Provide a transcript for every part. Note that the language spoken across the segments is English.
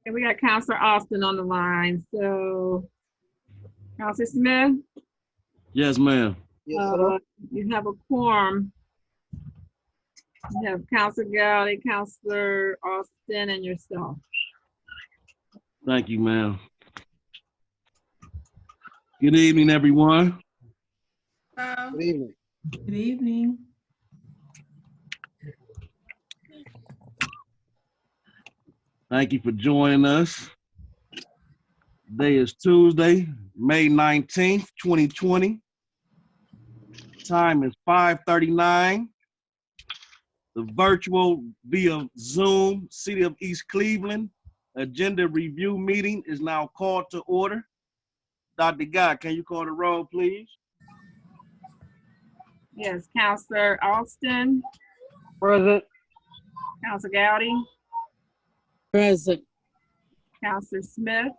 And we got Counselor Austin on the line. So, Counselor Smith, Yes, ma'am. Yes, hello. you have a quorum. You have Counselor Gowdy, Counselor Austin, and yourself. Thank you, ma'am. Good evening, everyone. Good evening. Good evening. Thank you for joining us. Today is Tuesday, May 19th, 2020. Time is 5:39. The virtual via Zoom City of East Cleveland agenda review meeting is now called to order. Dr. Guy, can you call the roll, please? Yes, Counselor Austin, Present. Counselor Gowdy, Present. Counselor Smith.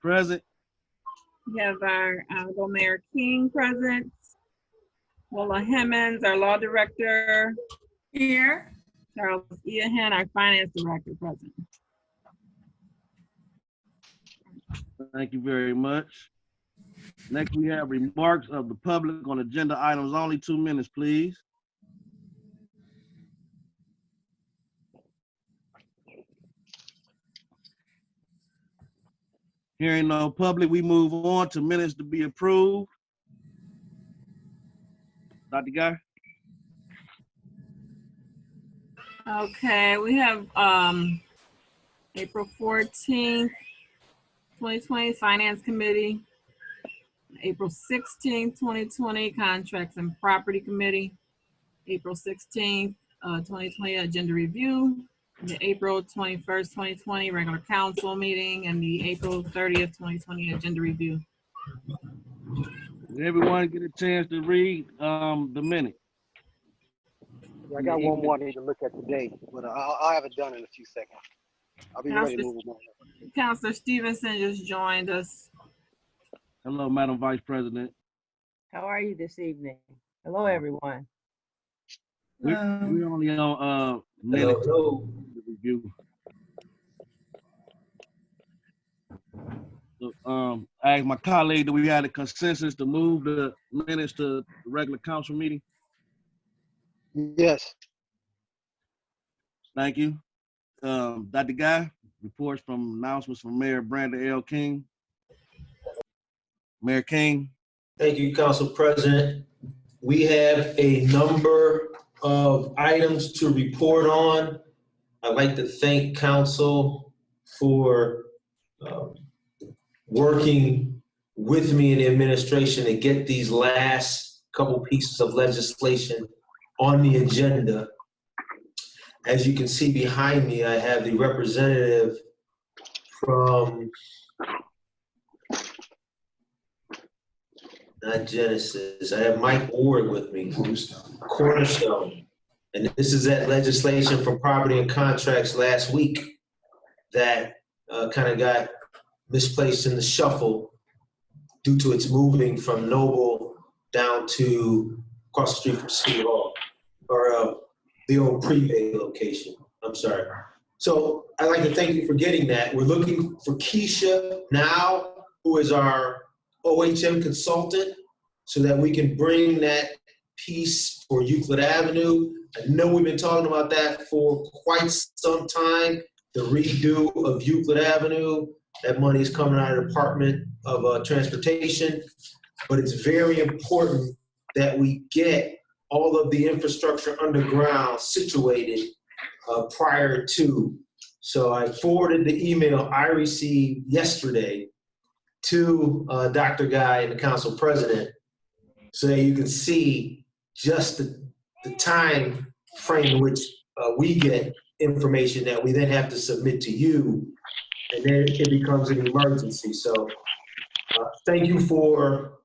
Present. We have our Honorable Mayor King present. Willa Hemmons, our Law Director. Here. Charles Eahan, our Finance Director present. Thank you very much. Next, we have remarks of the public on agenda items only. 2 minutes, please. Hearing no public, we move on to minutes to be approved. Dr. Guy? Okay, we have April 14th, 2020 Finance Committee. April 16th, 2020 Contracts and Property Committee. April 16th, 2020 Agenda Review. The April 21st, 2020 Regular Council Meeting, and the April 30th, 2020 Agenda Review. Did everyone get a chance to read the minute? I got one more I need to look at today, but I'll have it done in a few seconds. I'll be ready to move on. Counselor Stevenson just joined us. Hello, Madam Vice President. How are you this evening? Hello, everyone. We only on minutes to review. So, I asked my colleague, do we have a consensus to move the minutes to the regular council meeting? Yes. Thank you. Dr. Guy, reports from announcements from Mayor Brandon L. King. Mayor King. Thank you, Council President. We have a number of items to report on. I'd like to thank Council for working with me in the administration to get these last couple pieces of legislation on the agenda. As you can see behind me, I have the representative from not Genesis. I have Mike Ward with me. Cornerstone. And this is that legislation from property and contracts last week that kind of got misplaced in the shuffle due to its moving from Noble down to across the street from City Hall, or the old Prevay location. I'm sorry. So I'd like to thank you for getting that. We're looking for Keisha now, who is our OHM consultant, so that we can bring that piece for Euclid Avenue. I know we've been talking about that for quite some time, the redo of Euclid Avenue. That money is coming out of the Department of Transportation, but it's very important that we get all of the infrastructure underground situated prior to. So I forwarded the email I received yesterday to Dr. Guy and the Council President, so that you can see just the time frame in which we get information that we then have to submit to you, and then it becomes an emergency. So thank you for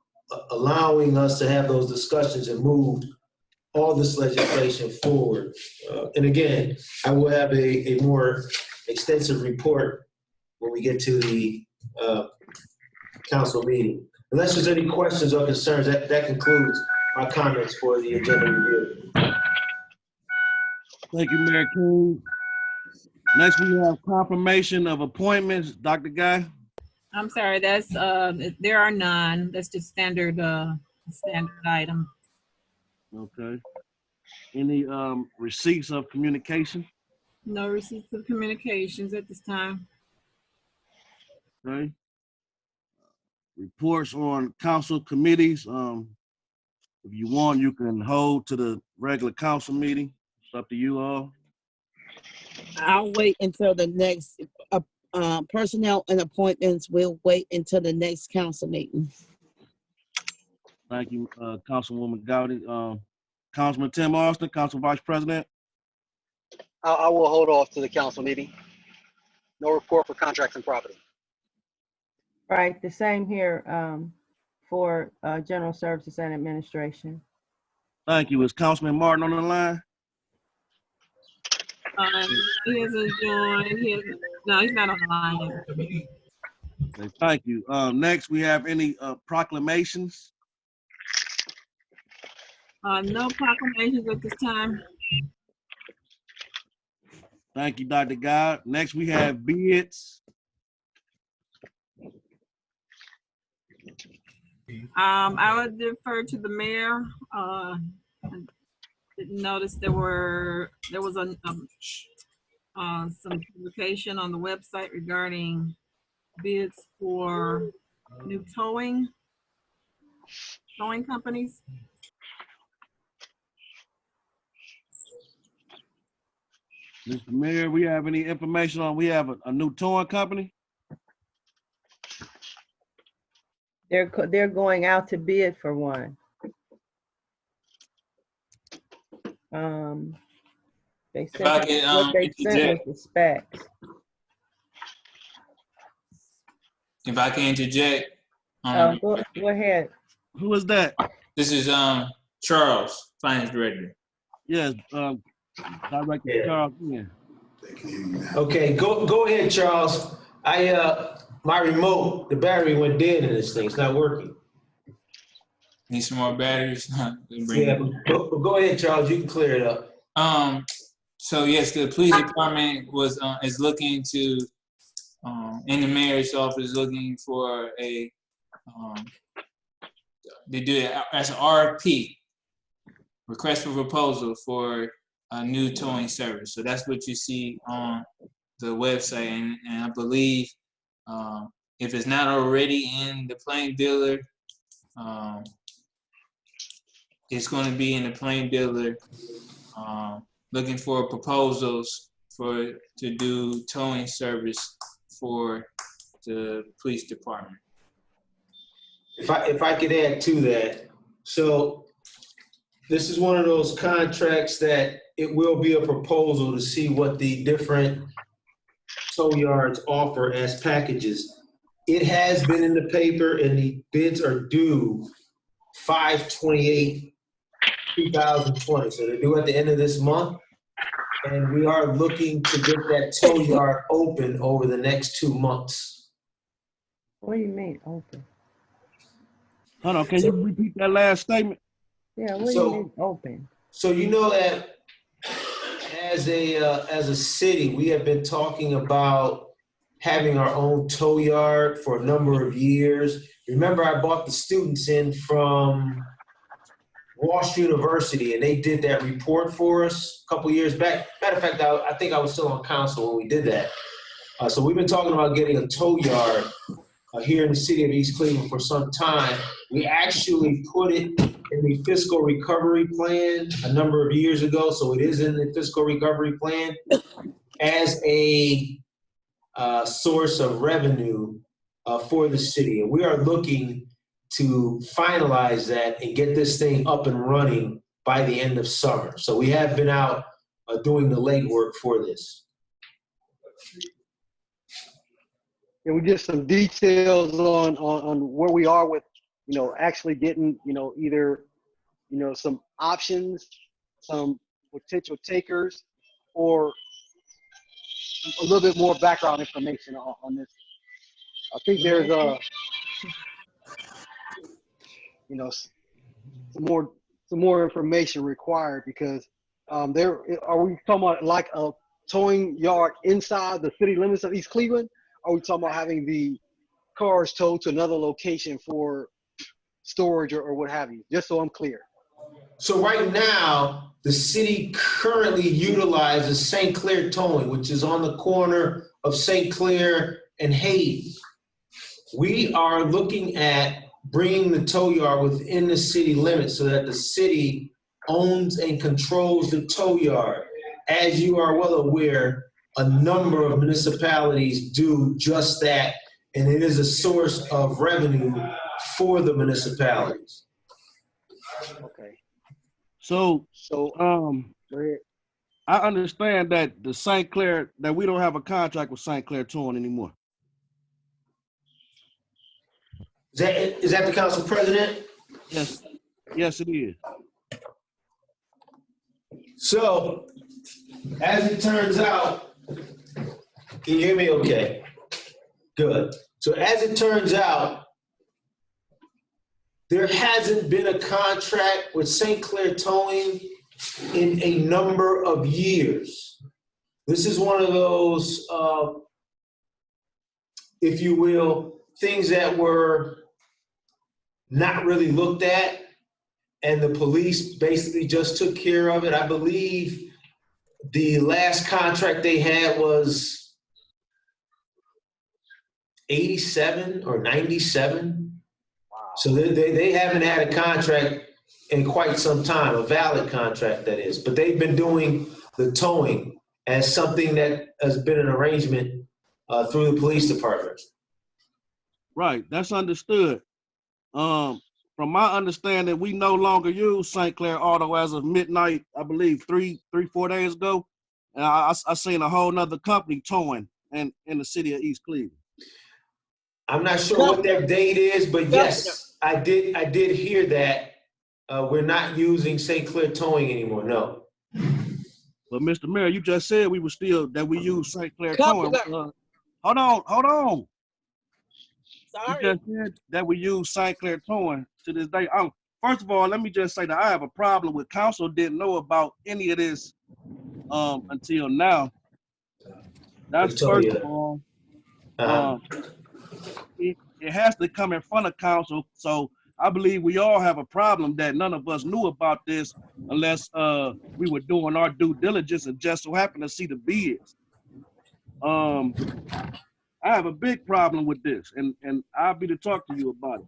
allowing us to have those discussions and move all this legislation forward. And again, I will have a more extensive report when we get to the council meeting. Unless there's any questions or concerns, that concludes my comments for the agenda review. Thank you, Mayor King. Next, we have confirmation of appointments. Dr. Guy? I'm sorry, that's, there are none. That's just standard item. Okay. Any receipts of communication? No receipts of communications at this time. Okay. Reports on council committees. If you want, you can hold to the regular council meeting. It's up to you all. I'll wait until the next, personnel and appointments will wait until the next council meeting. Thank you, Councilwoman Gowdy. Councilman Tim Austin, Council Vice President. I will hold off to the council meeting. No report for contracts and property. Right, the same here for general services and administration. Thank you. Is Councilman Martin on the line? He hasn't joined. No, he's not on the line yet. Okay, thank you. Next, we have any proclamations? No proclamations at this time. Thank you, Dr. Guy. Next, we have bids. I would defer to the mayor. I didn't notice there was some publication on the website regarding bids for new towing companies. Mr. Mayor, we have any information on, we have a new towing company? They're going out to bid for one. They If I sent, can, what they sent interject. was the specs. If I can interject, Go ahead. Who is that? this is Charles, Finance Director. Yes, Director Yeah. Charles. Yeah. Okay, go ahead, Charles. My remote, the battery went dead in this thing. It's not working. Need some more batteries. Bring Yeah, it. but go ahead, Charles. You can clear it up. So yes, the police department is looking to, in the mayor's office, looking for a, they do it as an RFP, request for proposal for a new towing service. So that's what you see on the website, and I believe if it's not already in the plain dealer, it's going to be in the plain dealer. Looking for proposals to do towing service for the police department. If I could add to that, so this is one of those contracts that it will be a proposal to see what the different tow yards offer as packages. It has been in the paper and the bids are due 5/28/2020. So they're due at the end of this month. And we are looking to get that tow yard open over the next 2 months. What do you mean open? Hold on, can you repeat that last statement? Yeah, what do you mean open? So you know that as a city, we have been talking about having our own tow yard for a number of years. Remember, I brought the students in from Walsh University, and they did that report for us a couple years back. Matter of fact, I think I was still on council when we did that. So we've been talking about getting a tow yard here in the city of East Cleveland for some time. We actually put it in the fiscal recovery plan a number of years ago, so it is in the fiscal recovery plan as a source of revenue for the city. And we are looking to finalize that and get this thing up and running by the end of summer. So we have been out doing the legwork for this. And we get some details on where we are with, actually getting, either, some options, some potential takers, or a little bit more background information on this. I think there's some more information required because are we talking about like a towing yard inside the city limits of East Cleveland? Or are we talking about having the cars towed to another location for storage or what have you? Just so I'm clear. So right now, the city currently utilizes St. Clair Towing, which is on the corner of St. Clair and Hayden. We are looking at bringing the tow yard within the city limits so that the city owns and controls the tow yard. As you are well aware, a number of municipalities do just that, and it is a source of revenue for the municipalities. Okay. So, So go ahead. I understand that that we don't have a contract with St. Clair Towing anymore. Is that the council president? Yes, yes, it is. So, as it turns out, can you hear me okay? Good. So as it turns out, there hasn't been a contract with St. Clair Towing in a number of years. This is one of those, if you will, things that were not really looked at, and the police basically just took care of it. I believe the last contract they had was 87 or 97. Wow. So they haven't had a contract in quite some time, a valid contract that is. But they've been doing the towing as something that has been an arrangement through the police department. Right, that's understood. From my understanding, we no longer use St. Clair Auto as of midnight, I believe 4 days ago. And I seen a whole nother company towing in the city of East Cleveland. I'm not sure what their date is, but yes, I did hear that we're not using St. Clair Towing anymore, no. But Mr. Mayor, you just said we use St. Clair Towing. Hold on. Sorry. You just said that we use St. Clair Towing to this day. First of all, let me just say that I have a problem with council didn't know about any of this until now. That's first of all. It has to come in front of council. So I believe we all have a problem that none of us knew about this unless we were doing our due diligence and just so happened to see the bids. I have a big problem with this, and I'll be to talk to you about it.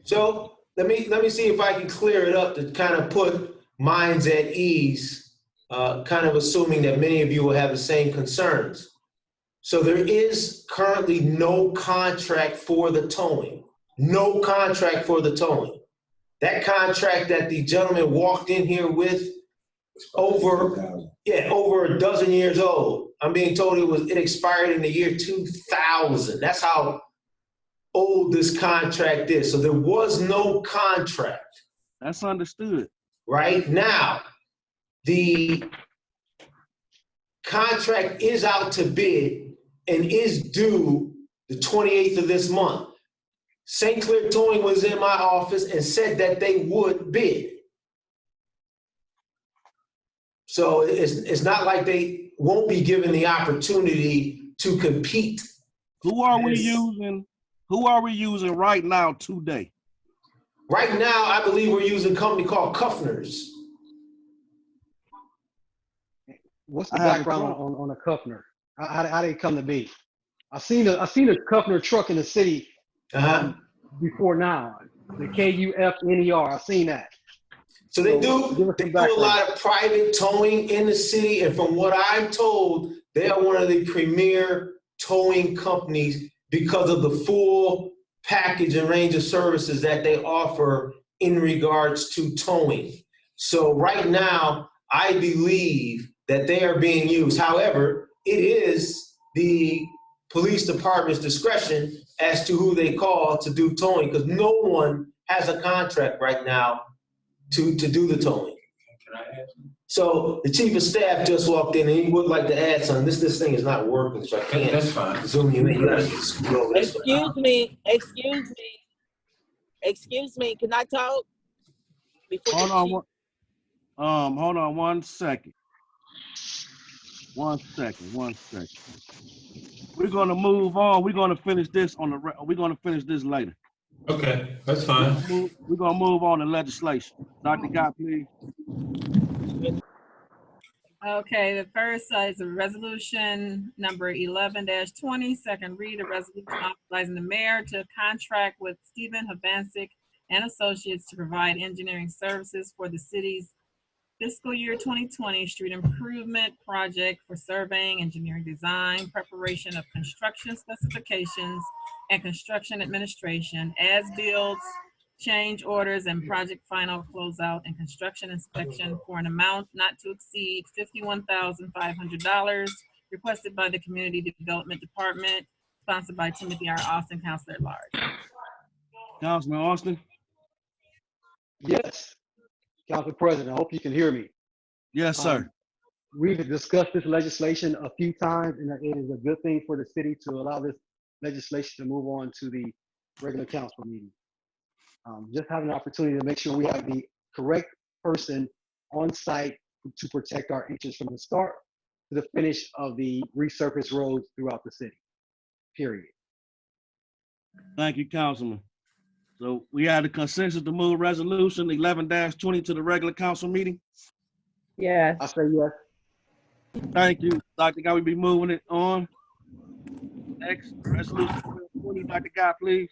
So let me see if I can clear it up to kind of put minds at ease, kind of assuming that many of you will have the same concerns. So there is currently no contract for the towing. No contract for the towing. That contract that the gentleman walked in here with, over a dozen years old. I'm being told it expired in the year 2000. That's how old this contract is. So there was no contract. That's understood. Right now, the contract is out to bid and is due the 28th of this month. St. Clair Towing was in my office and said that they would bid. So it's not like they won't be given the opportunity to compete. Who are we using right now today? Right now, I believe we're using a company called Kuffner's. What's the background on a Kuffner? How did it come to be? I seen a Kuffner truck in the city before now. The KUFNER. I seen that. So they do a lot of private towing in the city, and from what I'm told, they are one of the premier towing companies because of the full package and range of services that they offer in regards to towing. So right now, I believe that they are being used. However, it is the police department's discretion as to who they call to do towing, because no one has a contract right now to do the towing. Can I add something? So the chief of staff just walked in and he would like to add something. This thing is not working, so I can't. That's fine. Zoom you in. You gotta scroll over this way. Excuse me. Can I talk? Hold on one second. One second. We're gonna move on. We're gonna finish this we're gonna finish this later. Okay, that's fine. We're gonna move on to legislation. Dr. Guy, please. Okay, the first is a resolution number 11-20, second read, a resolution authorizing the mayor to contract with Stephen Havancic and Associates to provide engineering services for the city's fiscal year 2020 street improvement project for surveying, engineering design, preparation of construction specifications, and construction administration, as-built, change orders, and project final closeout and construction inspection for an amount not to exceed $51,500, requested by the Community Development Department, sponsored by Timothy R. Austin, Counselor at Large. Councilman Austin? Yes, Council President, I hope you can hear me. Yes, sir. We've discussed this legislation a few times, and it is a good thing for the city to allow this legislation to move on to the regular council meeting. Just having an opportunity to make sure we have the correct person on site to protect our interests from the start to the finish of the resurfaced roads throughout the city, period. Thank you, Councilman. So we had a consensus to move resolution 11-20 to the regular council meeting. Yes. I say yes. Thank you, Dr. Guy. We'll be moving it on. Next, resolution 20, Dr. Guy, please.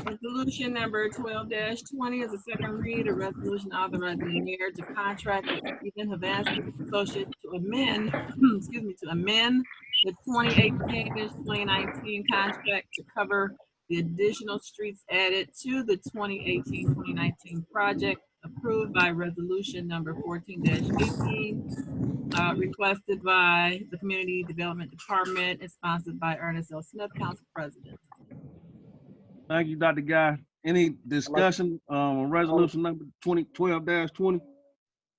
Resolution number 12-20 is a second read, a resolution authorizing the mayor to contract with Stephen Havancic Associates to amend, to amend the 2018-2019 contract to cover the additional streets added to the 2018-2019 project approved by resolution number 14-18, requested by the Community Development Department and sponsored by Ernest L. Smith, Council President. Thank you, Dr. Guy. Any discussion on resolution number 12-20?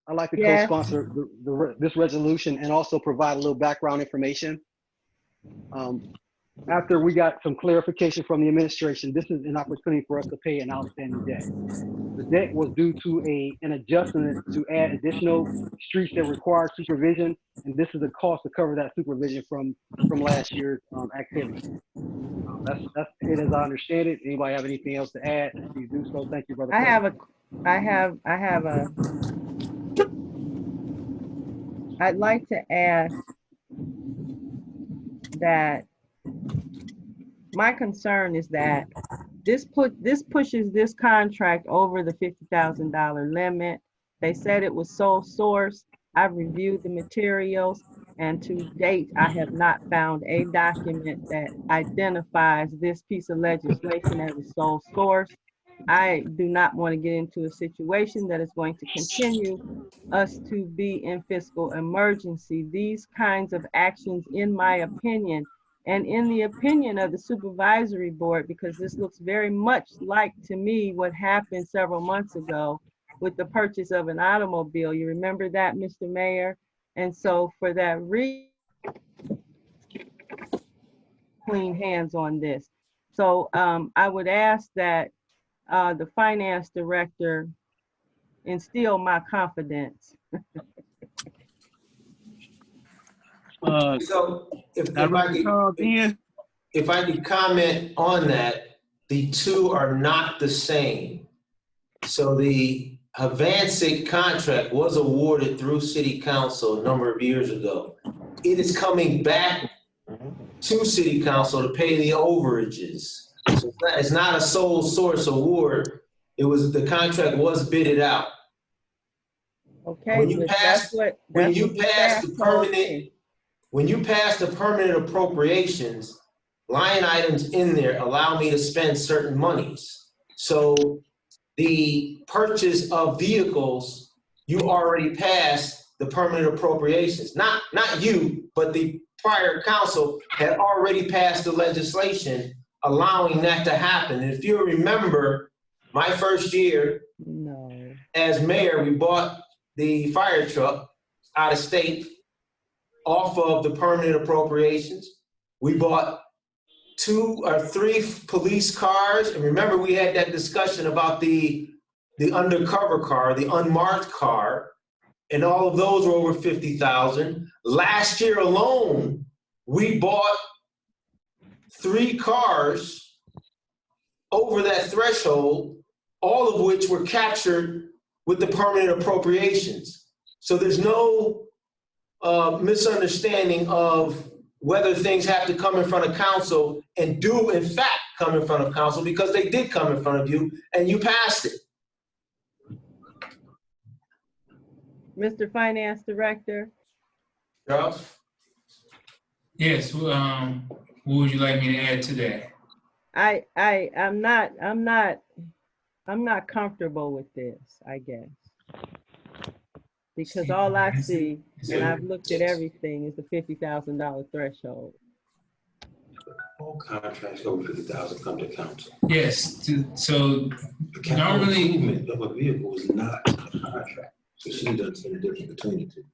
I'd like to Yes. co-sponsor this resolution and also provide a little background information. After we got some clarification from the administration, this is an opportunity for us to pay an outstanding debt. The debt was due to an adjustment to add additional streets that require supervision, and this is the cost to cover that supervision from last year's activity. That's it as I understand it. Anybody have anything else to add? Please do so. Thank you, brother. I have a, I'd like to ask that my concern is that this pushes this contract over the $50,000 limit. They said it was sole source. I've reviewed the materials, and to date, I have not found a document that identifies this piece of legislation as a sole source. I do not want to get into a situation that is going to continue us to be in fiscal emergency. These kinds of actions, in my opinion, and in the opinion of the supervisory board, because this looks very much like to me what happened several months ago with the purchase of an automobile. You remember that, Mr. Mayor? And so for that reason, clean hands on this. So I would ask that the finance director instill my confidence. So if I could comment on that, the two are not the same. So the Havancic contract was awarded through City Council a number of years ago. It is coming back to City Council to pay the overages. So it's not a sole source award. The contract was bidded out. Okay. When you pass the permanent appropriations, line items in there allow me to spend certain monies. So the purchase of vehicles, you already passed the permanent appropriations. Not you, but the prior council had already passed the legislation allowing that to happen. And if you remember, my first year as mayor, we bought the fire truck out of state off of the permanent appropriations. We bought 2 or 3 police cars. And remember, we had that discussion about the undercover car, the unmarked car. and all of those were over 50,000. Last year alone, we bought 3 cars over that threshold, all of which were captured with the permanent appropriations. So there's no misunderstanding of whether things have to come in front of council and do in fact come in front of council, because they did come in front of you and you passed it. Mr. Finance Director, Charles? Yes, what would you like me to add to that? I'm not comfortable with this, I guess. Because all I see, and I've looked at everything, is the $50,000 threshold. All contracts over 50,000 come to council. Yes, so The capital normally, improvement of a vehicle is not a contract. So she doesn't see the difference between the two.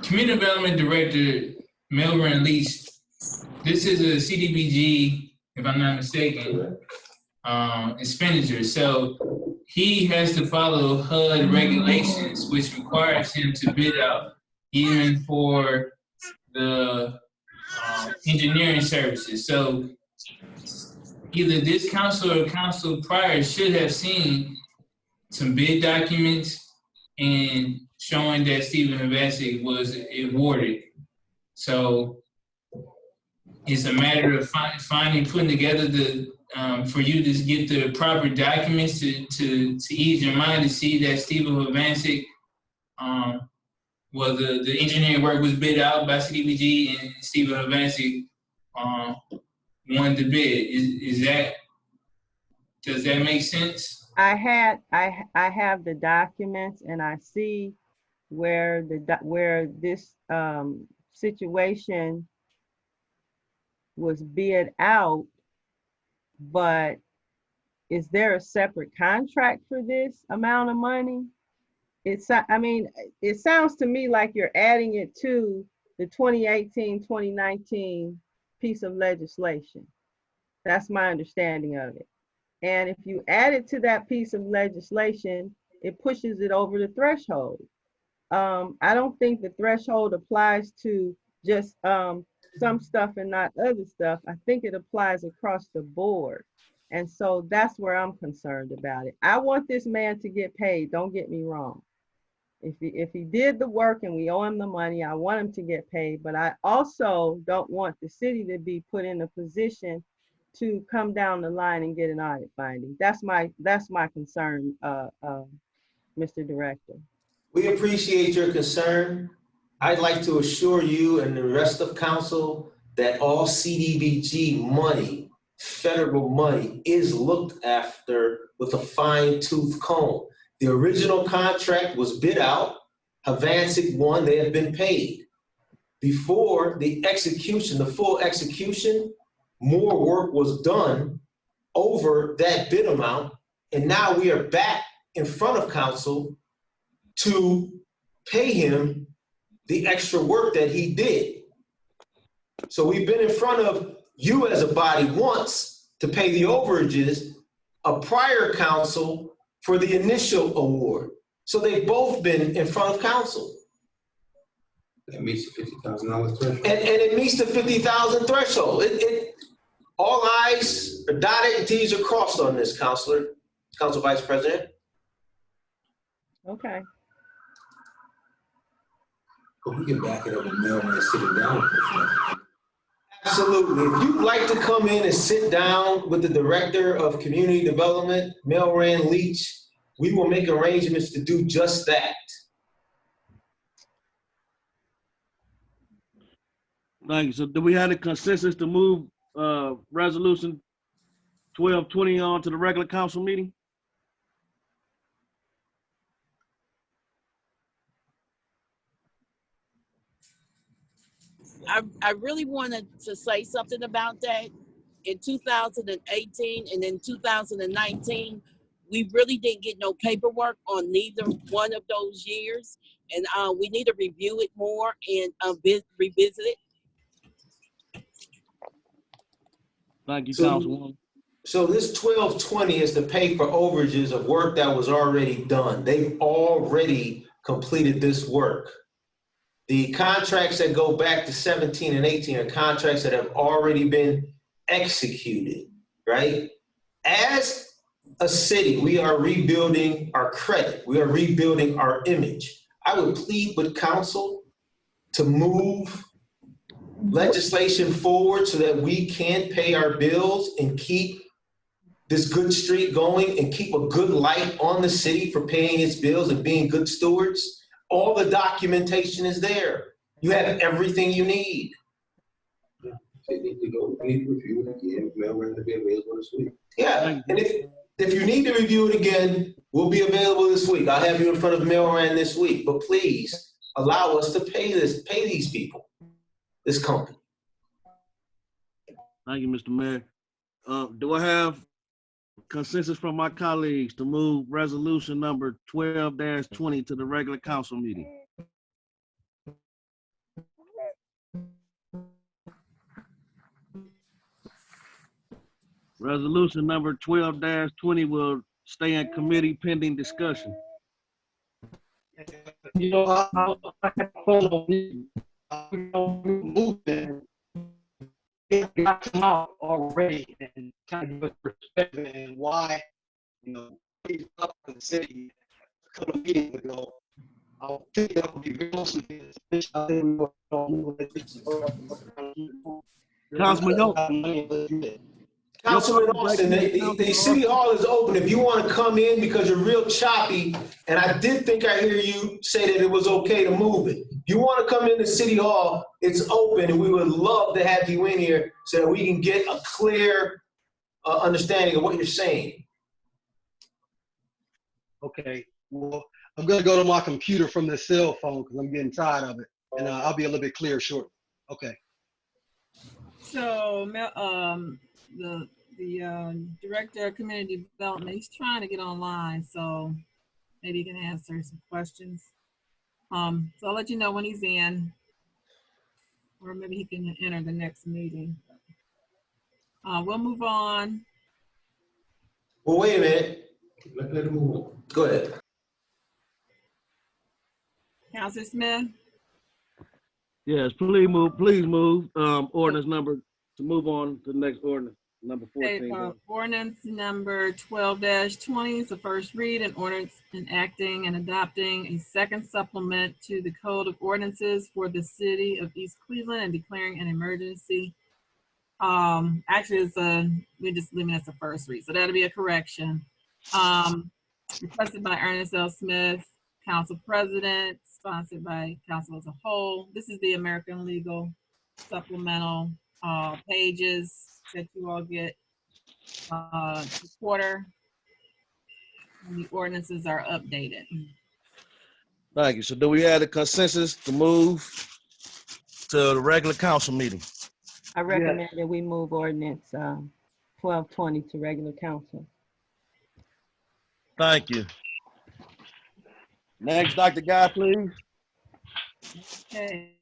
Community Development Director Melvin Leach, this is a CDBG, if I'm not mistaken, expenditure. So he has to follow HUD regulations, which requires him to bid out even for the engineering services. So either this council or council prior should have seen some bid documents and showing that Stephen Havasic was awarded. So it's a matter of putting together the, for you to get the proper documents to ease your mind to see that Stephen Havasic, well, the engineering work was bid out by CDBG and Stephen Havasic won the bid. Does that make sense? I have the documents, and I see where this situation was bid out, but is there a separate contract for this amount of money? I mean, it sounds to me like you're adding it to the 2018-2019 piece of legislation. That's my understanding of it. And if you add it to that piece of legislation, it pushes it over the threshold. I don't think the threshold applies to just some stuff and not other stuff. I think it applies across the board. And so that's where I'm concerned about it. I want this man to get paid, don't get me wrong. If he did the work and we owe him the money, I want him to get paid, but I also don't want the city to be put in a position to come down the line and get an audit finding. That's my concern, Mr. Director. We appreciate your concern. I'd like to assure you and the rest of council that all CDBG money, federal money, is looked after with a fine-tooth comb. The original contract was bid out. Havasic won, they have been paid. Before the execution, the full execution, more work was done over that bid amount, and now we are back in front of council to pay him the extra work that he did. So we've been in front of you as a body once to pay the overages, a prior council for the initial award. So they've both been in front of council. That meets the $50,000 threshold. And it meets the 50,000 threshold. All I's are dotted and T's are crossed on this, Council Vice President. Okay. But we can back it up with Melvin sitting down. Absolutely. If you'd like to come in and sit down with the Director of Community Development, Melvin Leach, we will make arrangements to do just that. Thank you. So do we have a consensus to move resolution 1220 on to the regular council meeting? I really wanted to say something about that. In 2018 and in 2019, we really didn't get no paperwork on neither one of those years. And we need to review it more and revisit it. Thank you, So- Councilwoman. So this 1220 is to pay for overages of work that was already done. They've already completed this work. The contracts that go back to 17 and 18 are contracts that have already been executed, right? As a city, we are rebuilding our credit. We are rebuilding our image. I would plead with council to move legislation forward so that we can pay our bills and keep this good streak going and keep a good light on the city for paying its bills and being good stewards. All the documentation is there. You have everything you need. They need to go review it again. Mail to be available this week. Yeah, and if you need to review it again, we'll be available this week. I'll have you in front of Milran this week. But please allow us to pay these people, this company. Thank you, Mr. Mayor. Do I have consensus from my colleagues to move resolution number 12-20 to the regular council meeting? Resolution number 12-20 will stay in committee pending discussion. You know, I moving. It got come out already and kind of give us perspective and why, you know, he's up in the city a couple of meetings ago. I think that would be very closely. Councilman Austin, the city hall is open. If you want to come in because you're real choppy, and I did think I hear you say that it was okay to move it. You want to come into city hall, it's open, and we would love to have you in here so that we can get a clear understanding of what you're saying. Okay, well, I'm gonna go to my computer from the cell phone because I'm getting tired of it, and I'll be a little bit clearer shortly. Okay. So, the Director of Community Development, he's trying to get online, so maybe he can answer some questions. So I'll let you know when he's in, or maybe he can enter the next meeting. We'll move on. Well, wait a minute. Let him move on. Go ahead. Councilor Smith? Yes, please move ordinance number to move on to the next ordinance, number 14. Okay, ordinance number 12-20 is the first read, and ordinance enacting and adopting a second supplement to the Code of Ordinances for the city of East Cleveland and declaring an emergency. Actually, we're just leaving it as a first read, so that'll be a correction. Requested by Ernest L. Smith, Council President, sponsored by Council as a whole. This is the American Legal supplemental pages that you all get this quarter. And the ordinances are updated. Thank you. So do we have the consensus to move to the regular council meeting? I recommend that we move ordinance 1220 to regular council. Thank you. Next, Dr. Guy, please. Okay,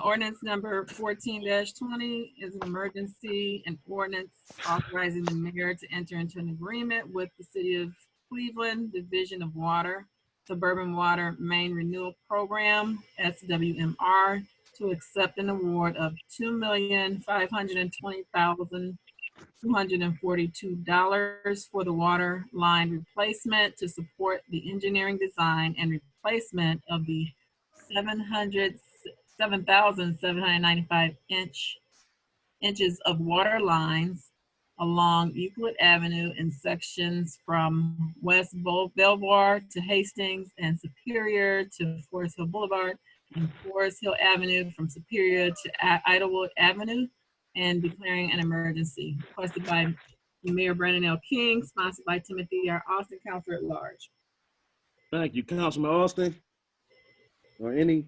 ordinance number 14-20 is an emergency, and ordinance authorizing the mayor to enter into an agreement with the City of Cleveland Division of Water, Suburban Water Main Renewal Program, SWMR, to accept an award of $2,520,242 for the water line replacement to support the engineering design and replacement of the 7,795 inches of water lines along Euclid Avenue in sections from West Belvoir to Hastings and Superior to Forest Hill Boulevard, and Forest Hill Avenue from Superior to Idlewood Avenue, and declaring an emergency. Requested by Mayor Brandon L. King, sponsored by Timothy R. Austin, Councilor at Large. Thank you, Councilman Austin. Or any?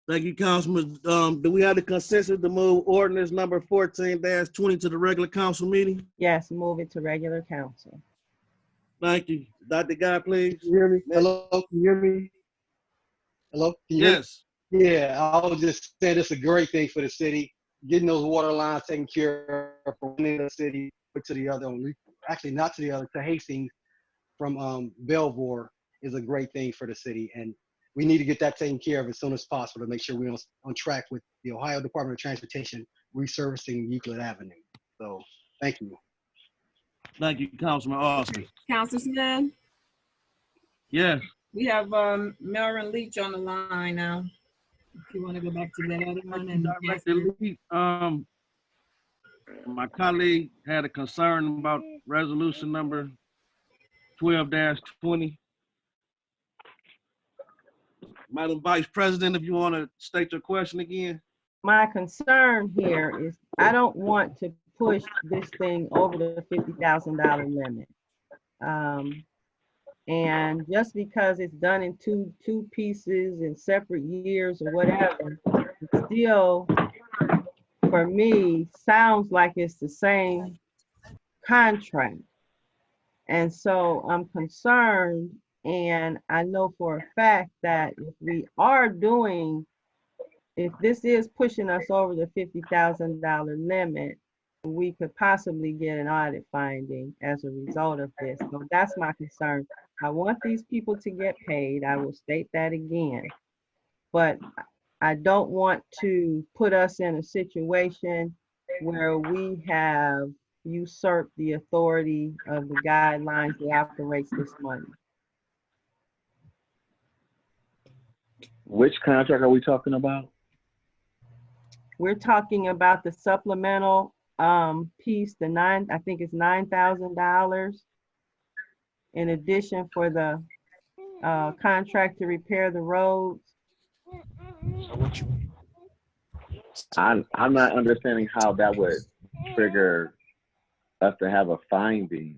Thank you, Councilman. Do we have the consensus to move ordinance number 14-20 to the regular council meeting? Yes, move it to regular council. Thank you. Dr. Guy, please. Can you hear me? Hello, can you hear me? Hello, can you hear me? Yes. Yeah, I was just saying it's a great thing for the city, getting those water lines taken care of from one end of the city to the other. Actually, not to the other, to Hastings from Belvoir is a great thing for the city. And we need to get that taken care of as soon as possible to make sure we're on track with the Ohio Department of Transportation resurfacing Euclid Avenue. So thank you. Thank you, Councilman Austin. Counselor Smith, Yes. we have Melvin Leach on the line now. If you want to go back to that other one and Director Lee, my colleague had a concern about resolution number 12-20. Madam Vice President, if you want to state your question again. My concern here is I don't want to push this thing over the $50,000 limit. And just because it's done in two pieces in separate years or whatever, it still, for me, sounds like it's the same contract. And so I'm concerned, and I know for a fact that if this is pushing us over the $50,000 limit, we could possibly get an audit finding as a result of this. So that's my concern. I want these people to get paid. I will state that again. But I don't want to put us in a situation where we have usurped the authority of the guidelines that operates this money. Which contract are we talking about? We're talking about the supplemental piece, I think it's $9,000 in addition for the contract to repair the roads. I'm not understanding how that would trigger us to have a finding.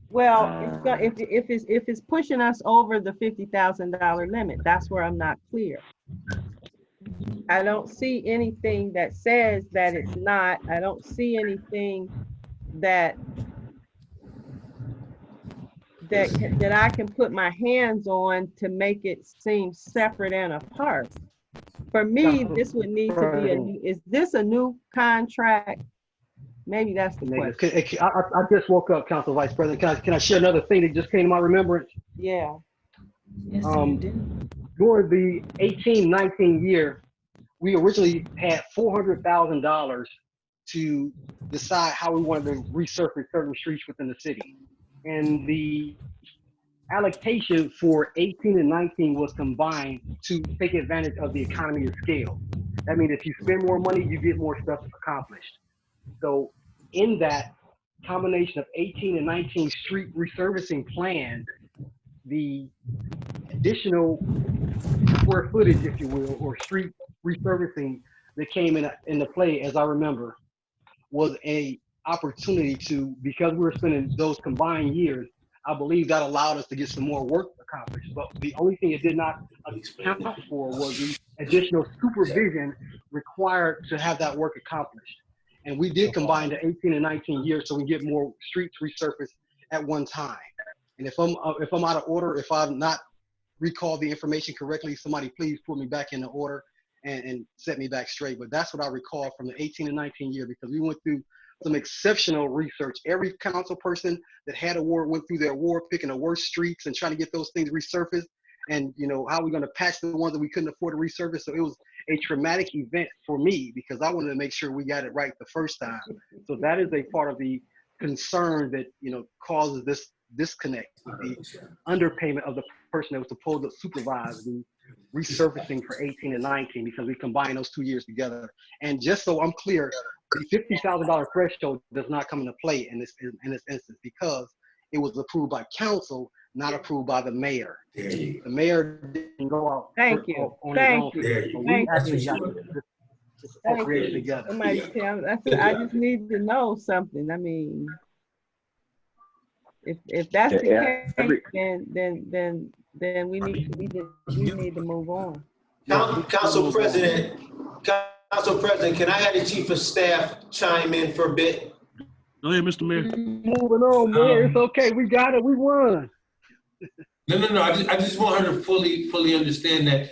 Well, if it's pushing us over the $50,000 limit, that's where I'm not clear. I don't see anything that says that it's not. I don't see anything that I can put my hands on to make it seem separate and apart. For me, this would need to be is this a new contract? Maybe that's the question. I just woke up, Council Vice President. Can I share another thing that just came to my remembrance? Yeah. Yes, you do. During the 18-19 year, we originally had $400,000 to decide how we wanted to resurface certain streets within the city. And the allocation for 18 and 19 was combined to take advantage of the economy of scale. That means if you spend more money, you get more stuff accomplished. So in that combination of 18 and 19 street resurfacing plan, the additional square footage, if you will, or street resurfacing that came into play, as I remember, was a opportunity to, because we were spending those combined years, I believe that allowed us to get some more work accomplished. But the only thing it did not account for was the additional supervision required to have that work accomplished. And we did combine the 18 and 19 years so we get more streets resurfaced at one time. And if I'm out of order, if I've not recalled the information correctly, somebody please put me back in the order and set me back straight. But that's what I recall from the 18 and 19 year, because we went through some exceptional research. Every council person that had a ward went through their ward, picking the worst streets and trying to get those things resurfaced. And you know, how are we going to patch the ones that we couldn't afford to resurface? So it was a traumatic event for me because I wanted to make sure we got it right the first time. So that is a part of the concern that, you know, causes this disconnect, the underpayment of the person that was supposed to supervise the resurfacing for 18 and 19, because we combined those 2 years together. And just so I'm clear, the $50,000 threshold does not come into play in this instance because it was approved by council, not approved by the mayor. The mayor didn't go out. Thank you. Thank you. Thank you. Together. Somebody tell me. I just need to know something. I mean, if that's the case, then we need to move on. Council President, can I have the Chief of Staff chime in for a bit? Go ahead, Mr. Mayor. Moving on, man. It's okay. We got it. We won. No. I just want her to fully understand that,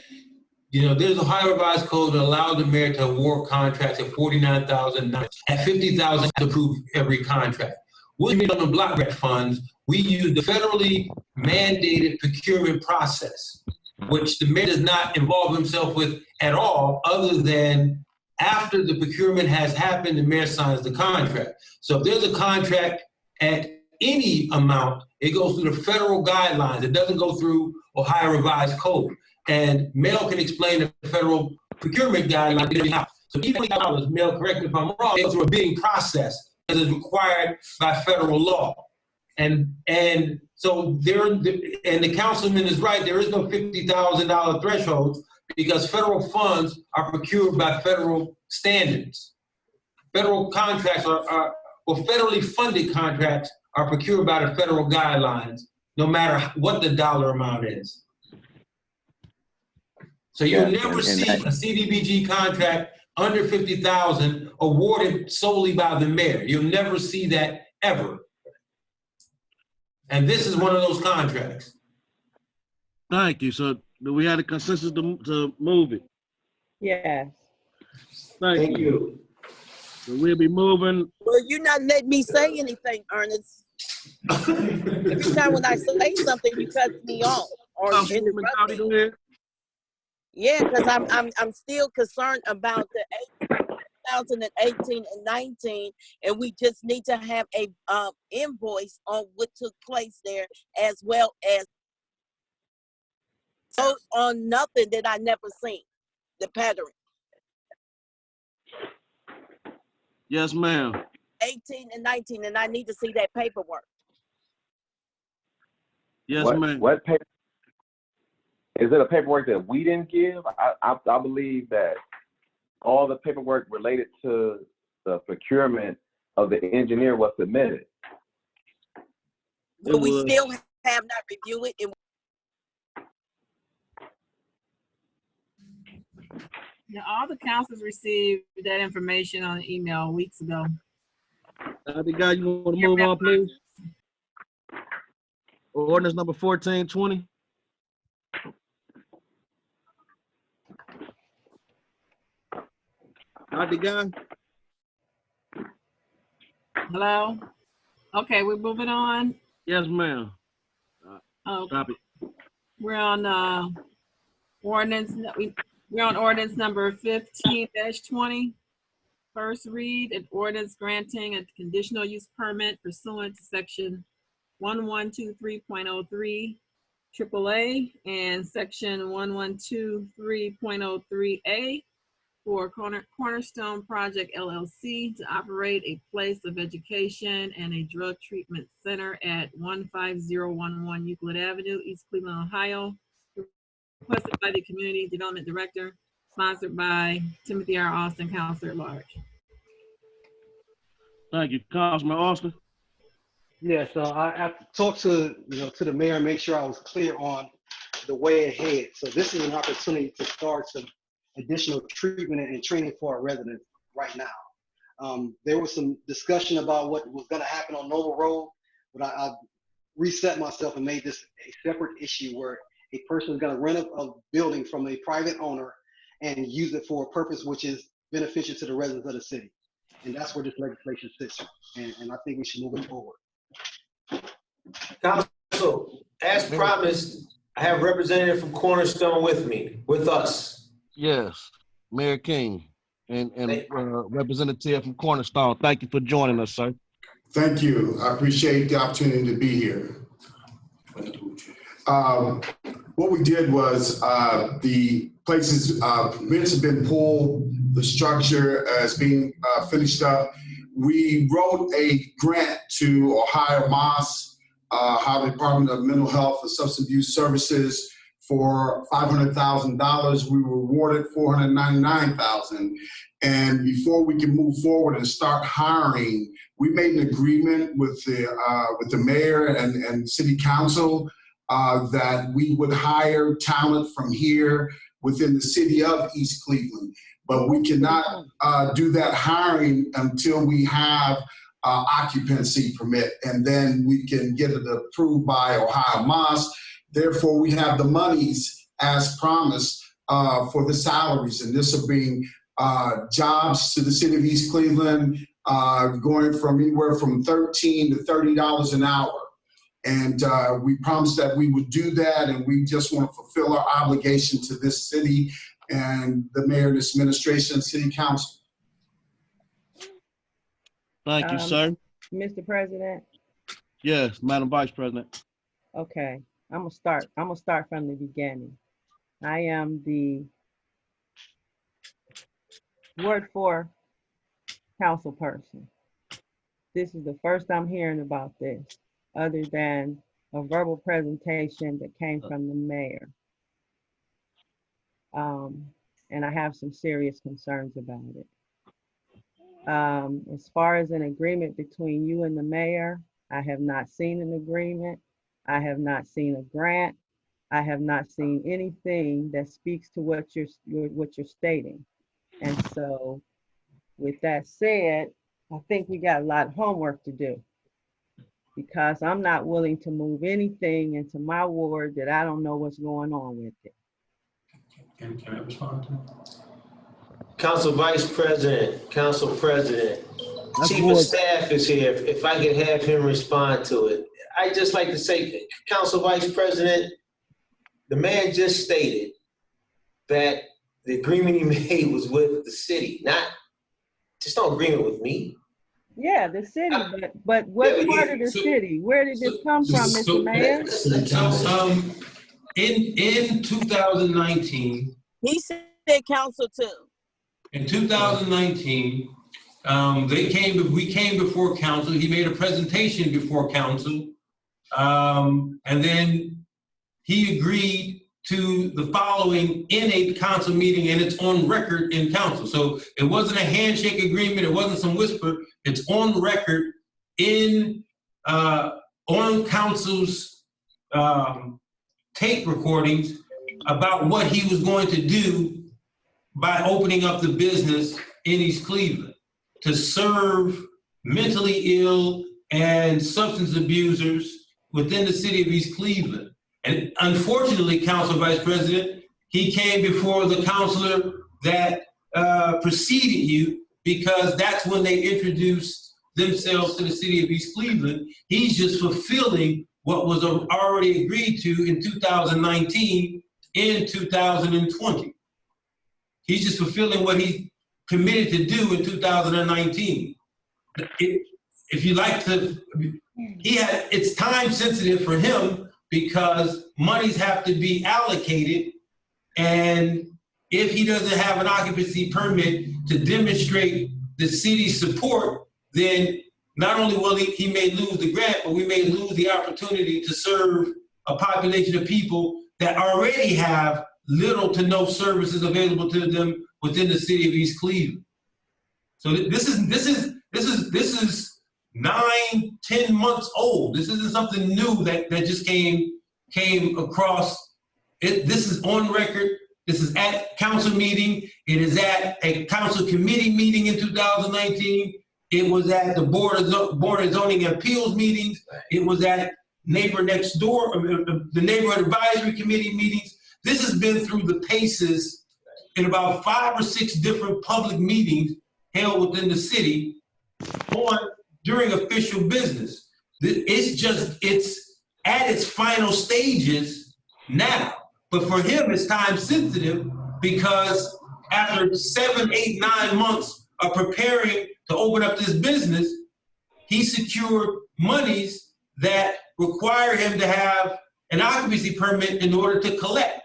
you know, there's a Ohio Revised Code that allows the mayor to award contracts at $49,000, at $50,000 to approve every contract. We need on the block grant funds, we use the federally mandated procurement process, which the mayor does not involve himself with at all, other than after the procurement has happened, the mayor signs the contract. So if there's a contract at any amount, it goes through the federal guidelines. It doesn't go through Ohio Revised Code. And Mel can explain the federal procurement guidelines. So even $20, Mel, correct me if I'm wrong, it goes through a bidding process that is required by federal law. And so the councilman is right, there is no $50,000 threshold because federal funds are procured by federal standards. Federal contracts or federally funded contracts are procured by the federal guidelines, no matter what the dollar amount is. So you'll never see a CDBG contract under $50,000 awarded solely by the mayor. You'll never see that ever. And this is one of those contracts. Thank you. So do we have a consensus to move it? Yes. Thank you. So we'll be moving. Well, you're not letting me say anything, Ernest. Every time when I say something, you cut me off or interrupt me. Yeah, because I'm still concerned about the 2018 and 19, and we just need to have a invoice on what took place there, as well as vote on nothing that I never seen, the pattern. Yes, ma'am. 18 and 19, and I need to see that paperwork. Yes, ma'am. What paper? Is it a paperwork that we didn't give? I believe that all the paperwork related to the procurement of the engineer was submitted. But we still have not reviewed it. And yeah, all the councils received that information on email weeks ago. The guy, you want to move on, please? Ordinance number 1420. The guy. Hello? Okay, we're moving on. Yes, ma'am. Oh, Stop it. we're on ordinance. We're on ordinance number 15-20. First read, an ordinance granting a conditional use permit pursuant to section 1123.03 AAA and section 1123.03A for Cornerstone Project LLC to operate a place of education and a drug treatment center at 15011 Euclid Avenue, East Cleveland, Ohio. Requested by the Community Development Director, sponsored by Timothy R. Austin, Counselor at Large. Thank you, Councilman Austin. Yeah, so I have to talk to the mayor and make sure I was clear on the way ahead. So this is an opportunity to start some additional treatment and training for our residents right now. There was some discussion about what was going to happen on Noble Road, but I reset myself and made this a separate issue where a person is going to rent a building from a private owner and use it for a purpose which is beneficial to the residents of the city. And that's where this legislation sits. And I think we should move it forward. Council, as promised, I have a representative from Cornerstone with us. Yes, Mayor King and representative from Cornerstone. Thank you for joining us, sir. Thank you. I appreciate the opportunity to be here. What we did was the places, bids have been pulled, the structure is being finished up. We wrote a grant to Ohio MOS, Ohio Department of Mental Health and Substance Abuse Services for $500,000. We were awarded $499,000. And before we can move forward and start hiring, we made an agreement with the mayor and city council that we would hire talent from here within the city of East Cleveland. But we cannot do that hiring until we have occupancy permit, and then we can get it approved by Ohio MOS. Therefore, we have the monies as promised for the salaries, and this will bring jobs to the city of East Cleveland, going from anywhere from $13 to $30 an hour. And we promised that we would do that, and we just want to fulfill our obligation to this city and the mayor and this administration and city council. Thank you, sir. Mr. President, Yes, Madam Vice President. okay, I'm gonna start from the beginning. I am the Ward 4 council person. This is the first I'm hearing about this, other than a verbal presentation that came from the mayor. And I have some serious concerns about it. As far as an agreement between you and the mayor, I have not seen an agreement. I have not seen a grant. I have not seen anything that speaks to what you're stating. And so with that said, I think we got a lot of homework to do, because I'm not willing to move anything into my ward that I don't know what's going on with it. Can I respond to Council Vice President, Council President, That's Chief Ward. of Staff is here. If I could have him respond to it. I'd just like to say, Council Vice President, the man just stated that the agreement he made was with the city, not just no agreement with me. Yeah, the city, but what Yeah, part of the city? Where did this come from, Mr. Mayor? So, in 2019, He said council too. in 2019, we came before council. He made a presentation before council. And then he agreed to the following in a council meeting, and it's on record in council. So it wasn't a handshake agreement. It wasn't some whisper. It's on record in, on council's tape recordings about what he was going to do by opening up the business in East Cleveland to serve mentally ill and substance abusers within the city of East Cleveland. And unfortunately, Council Vice President, he came before the councilor that preceded you, because that's when they introduced themselves to the city of East Cleveland. He's just fulfilling what was already agreed to in 2019 in 2020. He's just fulfilling what he committed to do in 2019. If you like to, it's time sensitive for him, because monies have to be allocated. And if he doesn't have an occupancy permit to demonstrate the city's support, then not only will he may lose the grant, but we may lose the opportunity to serve a population of people that already have little to no services available to them within the city of East Cleveland. So this is 9-10 months old. This isn't something new that just came across. This is on record. This is at council meeting. It is at a council committee meeting in 2019. It was at the Board of Zoning and Appeals meetings. It was at Neighbor Next Door, the Neighborhood Advisory Committee meetings. This has been through the paces in about 5 or 6 different public meetings held within the city during official business. It's at its final stages now. But for him, it's time sensitive, because after 7, 8, 9 months of preparing to open up this business, he secured monies that require him to have an occupancy permit in order to collect.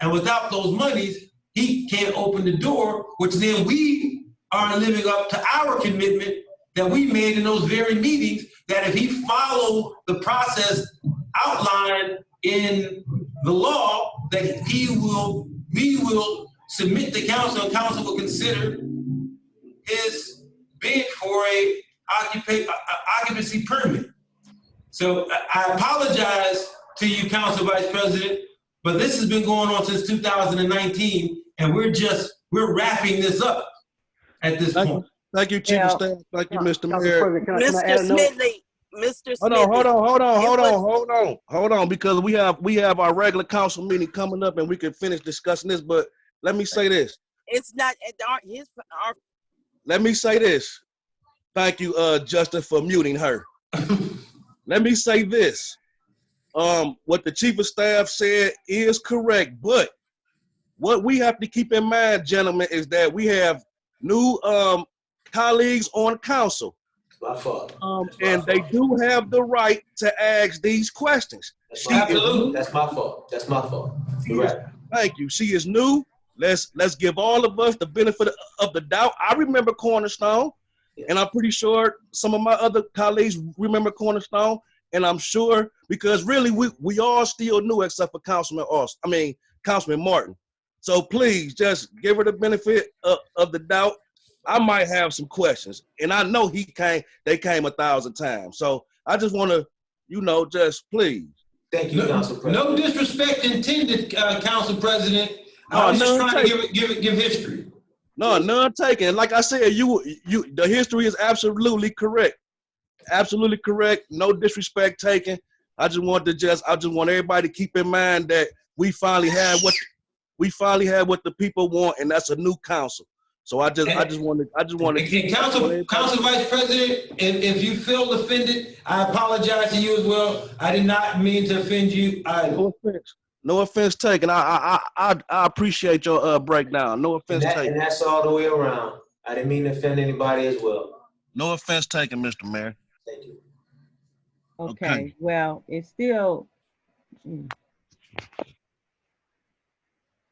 And without those monies, he can't open the door, which then we are living up to our commitment that we made in those very meetings, that if he followed the process outlined in the law, that we will submit to council, and council will consider his bid for a occupancy permit. So I apologize to you, Council Vice President, but this has been going on since 2019, and we're wrapping this up at this point. Thank you, Chief of Well, Staff. Thank you, Mr. Council Mayor. President, can I add Mr. a note? Smedley, Mr. Hold on, Smedley. hold on, because we have our regular council meeting coming up and we can finish discussing this, but let me say this. It's not our Let me say this. Thank you, Justin, for muting her. Let me say this. What the Chief of Staff said is correct, but what we have to keep in mind, gentlemen, is that we have new colleagues on council. My fault. And they do have the right to ask these questions. Absolutely. That's my fault. That's my fault. You're right. Thank you. She is new. Let's give all of us the benefit of the doubt. I remember Cornerstone, and I'm pretty sure some of my other colleagues remember Cornerstone, and I'm sure because really we all still new except for Councilman Martin. So please just give her the benefit of the doubt. I might have some questions, and I know they came 1,000 times. So I just want to, just please. Thank you, Council President. No disrespect intended, Council President. I was just trying to give history. No, none taken. Like I said, the history is absolutely correct. Absolutely correct. No disrespect taken. I just want everybody to keep in mind that we finally had what the people want, and that's a new council. So I just want to keep Council Vice President, if you feel offended, I apologize to you as well. I did not mean to offend you either. No offense taken. I appreciate your breakdown. No offense taken. And that's all the way around. I didn't mean to offend anybody as well. No offense taken, Mr. Mayor. Thank you. Okay. Well, it's still.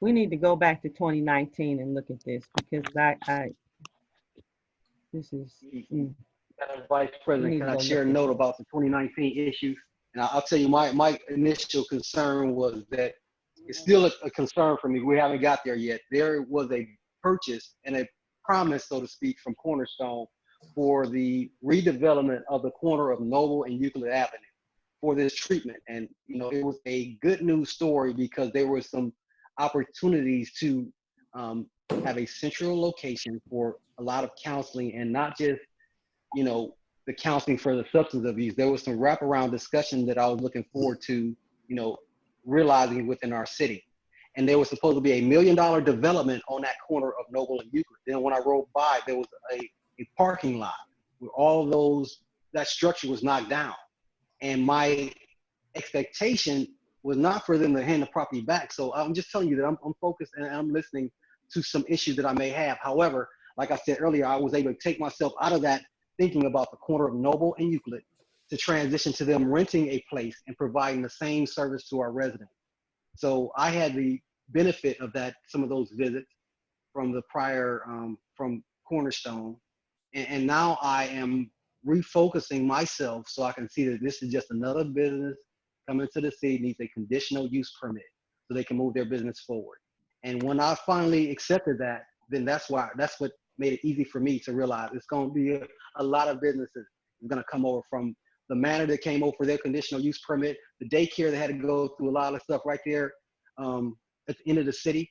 We need to go back to 2019 and look at this because this is. Madam Vice President, can I share a note about the 2019 issues? And I'll tell you, my initial concern was that it's still a concern for me. We haven't got there yet. There was a purchase and a promise, so to speak, from Cornerstone for the redevelopment of the corner of Noble and Euclid Avenue for this treatment. And, it was a good news story because there were some opportunities to have a central location for a lot of counseling and not just, the counseling for the substance abuse. There was some wraparound discussion that I was looking forward to, realizing within our city. And there was supposed to be $1 million development on that corner of Noble and Euclid. Then when I rode by, there was a parking lot where all that structure was knocked down. And my expectation was not for them to hand the property back. So I'm just telling you that I'm focused and I'm listening to some issues that I may have. However, like I said earlier, I was able to take myself out of that thinking about the corner of Noble and Euclid to transition to them renting a place and providing the same service to our residents. So I had the benefit of some of those visits from the prior, from Cornerstone. And now I am refocusing myself so I can see that this is just another business coming to the city, needs a conditional use permit so they can move their business forward. And when I finally accepted that, then that's what made it easy for me to realize it's going to be a lot of businesses going to come over from the manor that came over for their conditional use permit, the daycare that had to go through a lot of stuff right there at the end of the city,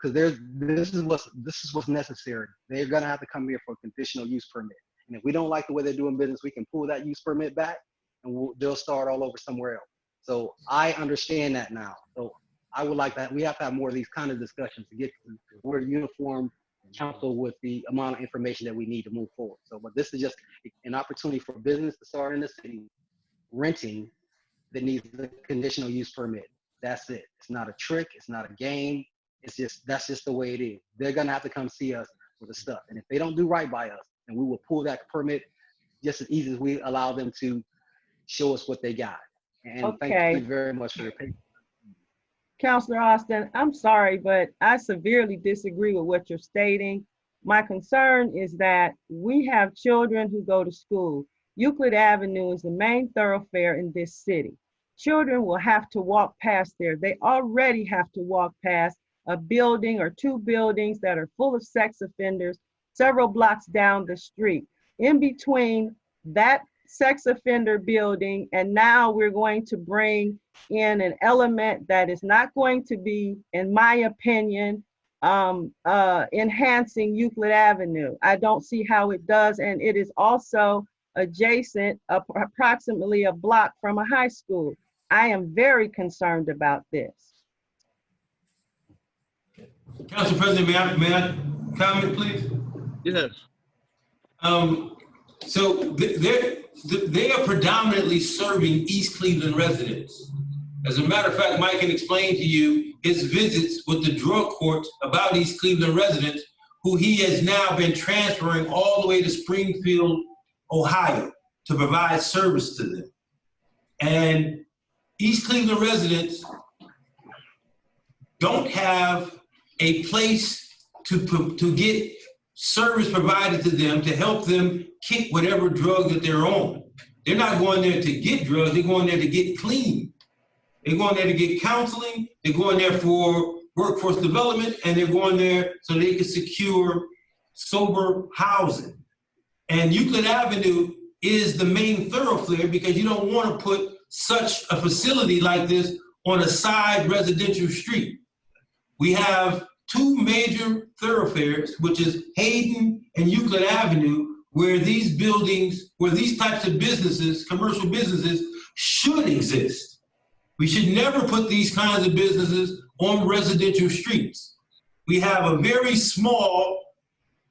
because this is what's necessary. They're going to have to come here for a conditional use permit. And if we don't like the way they're doing business, we can pull that use permit back and they'll start all over somewhere else. So I understand that now. So I would like that. We have to have more of these kind of discussions to get to where uniform council with the amount of information that we need to move forward. So, but this is just an opportunity for business to start in the city, renting that needs the conditional use permit. That's it. It's not a trick. It's not a game. That's just the way it is. They're going to have to come see us with the stuff. And if they don't do right by us, then we will pull that permit just as easy as we allow them to show us what they got. And thank you very much for your patience. Councilor Austin, I'm sorry, but I severely disagree with what you're stating. My concern is that we have children who go to school. Euclid Avenue is the main thoroughfare in this city. Children will have to walk past there. They already have to walk past a building or two buildings that are full of sex offenders several blocks down the street. In between that sex offender building, and now we're going to bring in an element that is not going to be, in my opinion, enhancing Euclid Avenue. I don't see how it does, and it is also adjacent, approximately a block from a high school. I am very concerned about this. Council President, may I comment, please? Yes. So they are predominantly serving East Cleveland residents. As a matter of fact, Mike can explain to you his visits with the drug court about East Cleveland residents, who he has now been transferring all the way to Springfield, Ohio, to provide service to them. And East Cleveland residents don't have a place to get service provided to them to help them kick whatever drug that they're on. They're not going there to get drugs, they're going there to get clean. They're going there to get counseling, they're going there for workforce development, and they're going there so they can secure sober housing. And Euclid Avenue is the main thoroughfare because you don't want to put such a facility like this on a side residential street. We have two major thoroughfares, which is Hayden and Euclid Avenue, where these buildings, where these types of businesses, commercial businesses, should exist. We should never put these kinds of businesses on residential streets. We have a very small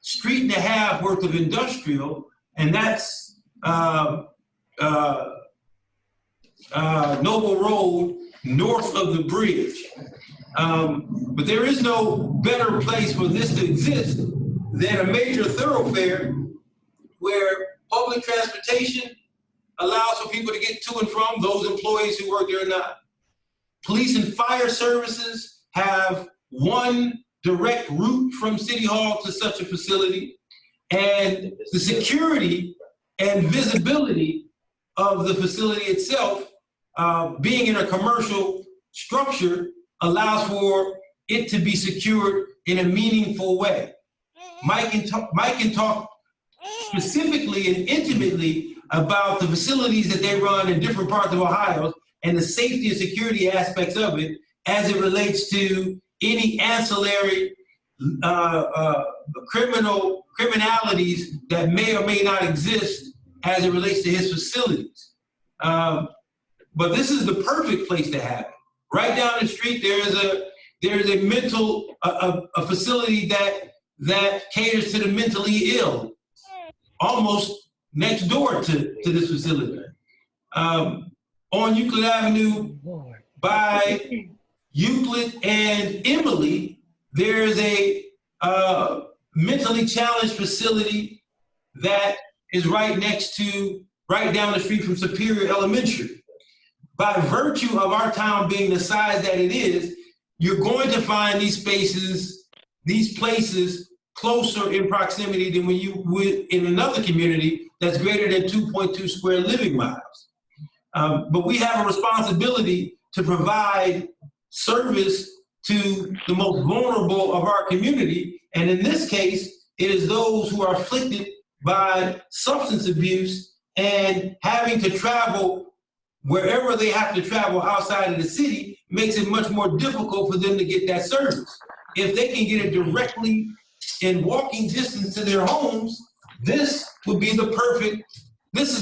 street and a half worth of industrial, and that's Noble Road north of the bridge. But there is no better place for this to exist than a major thoroughfare where public transportation allows for people to get to and from, those employees who work there or not. Police and fire services have one direct route from City Hall to such a facility. And the security and visibility of the facility itself, being in a commercial structure, allows for it to be secured in a meaningful way. Mike can talk specifically and intimately about the facilities that they run in different parts of Ohio and the safety and security aspects of it as it relates to any ancillary criminalities that may or may not exist as it relates to his facilities. But this is the perfect place to have it. Right down the street, there is a mental a facility that caters to the mentally ill, almost next door to this facility. On Euclid Avenue by Euclid and Emily, there is a mentally challenged facility that is right down the street from Superior Elementary. By virtue of our town being the size that it is, you're going to find these spaces, these places closer in proximity than when you would in another community that's greater than 2.2 square living miles. But we have a responsibility to provide service to the most vulnerable of our community. And in this case, it is those who are afflicted by substance abuse and having to travel wherever they have to travel outside of the city makes it much more difficult for them to get that service. If they can get it directly in walking distance to their homes, this is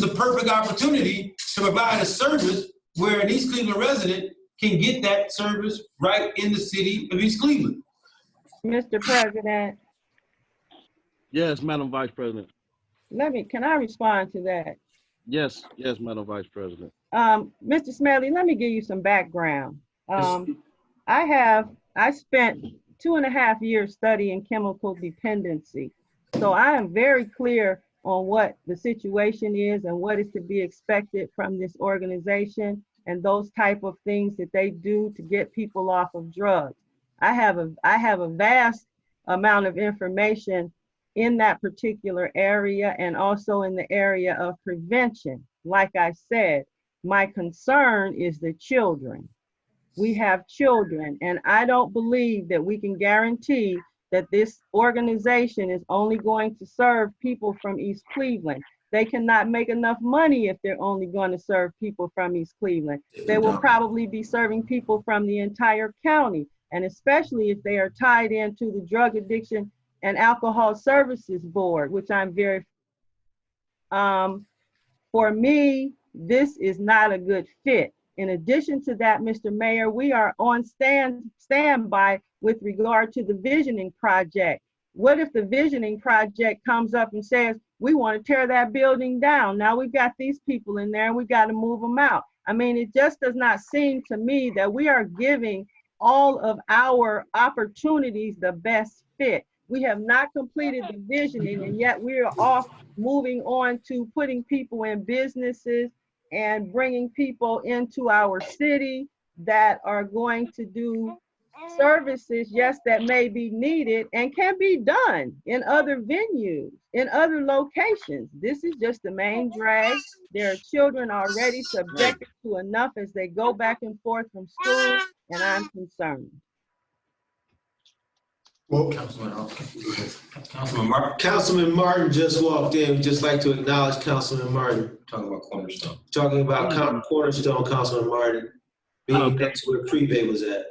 the perfect opportunity to provide a service where an East Cleveland resident can get that service right in the city of East Cleveland. Mr. President. Yes, Madam Vice President. Can I respond to that? Yes, Madam Vice President. Mr. Smedley, let me give you some background. I spent 2.5 years studying chemical dependency. So I am very clear on what the situation is and what is to be expected from this organization and those type of things that they do to get people off of drugs. I have a vast amount of information in that particular area and also in the area of prevention. Like I said, my concern is the children. We have children, and I don't believe that we can guarantee that this organization is only going to serve people from East Cleveland. They cannot make enough money if they're only going to serve people from East Cleveland. They will probably be serving people from the entire county. and especially if they are tied into the Drug Addiction and Alcohol Services Board, which I'm very, for me, this is not a good fit. In addition to that, Mr. Mayor, we are on standby with regard to the visioning project. What if the visioning project comes up and says, we want to tear that building down? Now we've got these people in there and we got to move them out. I mean, it just does not seem to me that we are giving all of our opportunities the best fit. We have not completed the visioning, and yet we are off moving on to putting people in businesses and bringing people into our city that are going to do services, yes, that may be needed and can be done in other venues, in other locations. This is just the main drag. There are children already subjected to enough as they go back and forth from school, and I'm concerned. Well, Councilman Martin just walked in. We'd just like to acknowledge Councilman Martin. Talking about Cornerstone. Talking about Cornerstone, Councilman Martin, being next where Privé was at.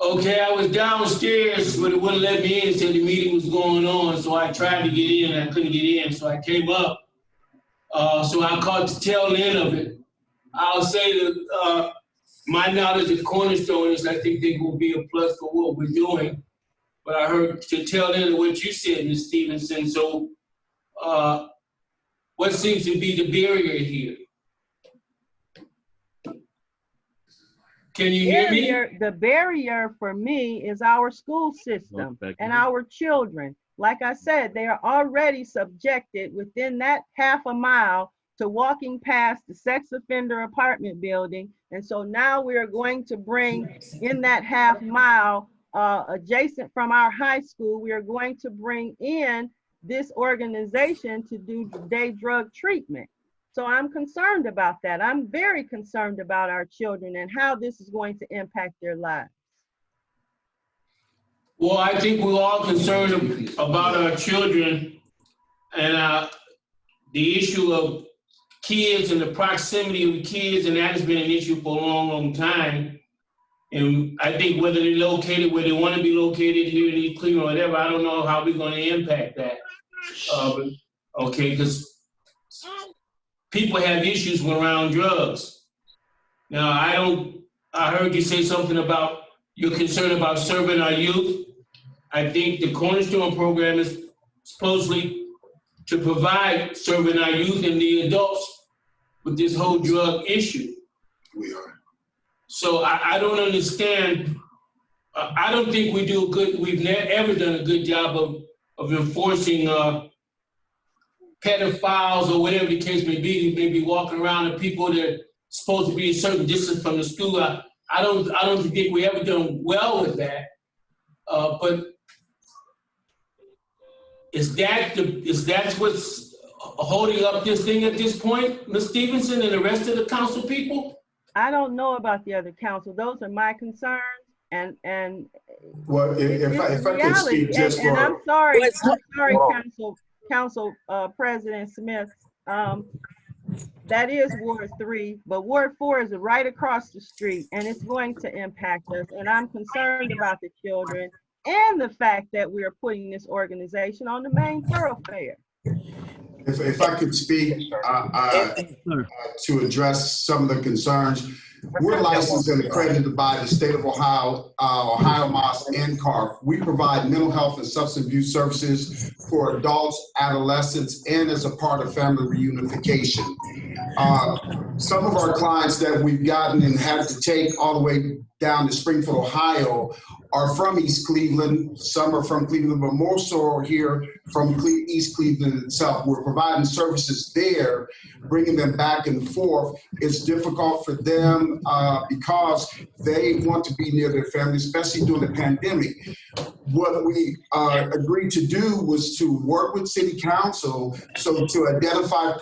Okay, I was downstairs, but it wouldn't let me in, said the meeting was going on, so I tried to get in and I couldn't get in, so I came up. So I caught the tail end of it. I'll say that my knowledge of Cornerstone is I think they will be a plus for what we're doing. But I heard the tail end of what you said, Ms. Stevenson, so what seems to be the barrier here? Can you hear me? The barrier for me is our school system and our children. Like I said, they are already subjected within that half a mile to walking past the sex offender apartment building. And so now we are going to bring in that half mile adjacent from our high school, we are going to bring in this organization to do day drug treatment. So I'm concerned about that. I'm very concerned about our children and how this is going to impact their lives. Well, I think we're all concerned about our children and the issue of kids and the proximity of the kids, and that has been an issue for a long, long time. And I think whether they're located where they want to be located here in East Cleveland or whatever, I don't know how we're going to impact that. Okay, because people have issues around drugs. Now, I heard you say something about you're concerned about serving our youth. I think the Cornerstone program is supposedly to provide serving our youth and the adults with this whole drug issue. we are. So I don't understand. I don't think we've never ever done a good job of enforcing pedophiles or whatever the case may be. They may be walking around and people that are supposed to be a certain distance from the school. I don't think we ever done well with that. But is that what's holding up this thing at this point, Ms. Stevenson and the rest of the council people? I don't know about the other council. Those are my concerns, and Well, if I could speak just and for. I'm sorry, Council President Smith. That is Ward 3, but Ward 4 is right across the street, and it's going to impact us. And I'm concerned about the children and the fact that we are putting this organization on the main thoroughfare. If I could speak to address some of the concerns. We're licensed and accredited by the state of Ohio, Ohio MOS and CARF. We provide mental health and substance abuse services for adults, adolescents, and as a part of family reunification. Some of our clients that we've gotten and had to take all the way down to Springfield, Ohio, are from East Cleveland. Some are from Cleveland, but more so here from East Cleveland itself. We're providing services there, bringing them back and forth. It's difficult for them because they want to be near their family, especially during the pandemic. What we agreed to do was to work with City Council so to identify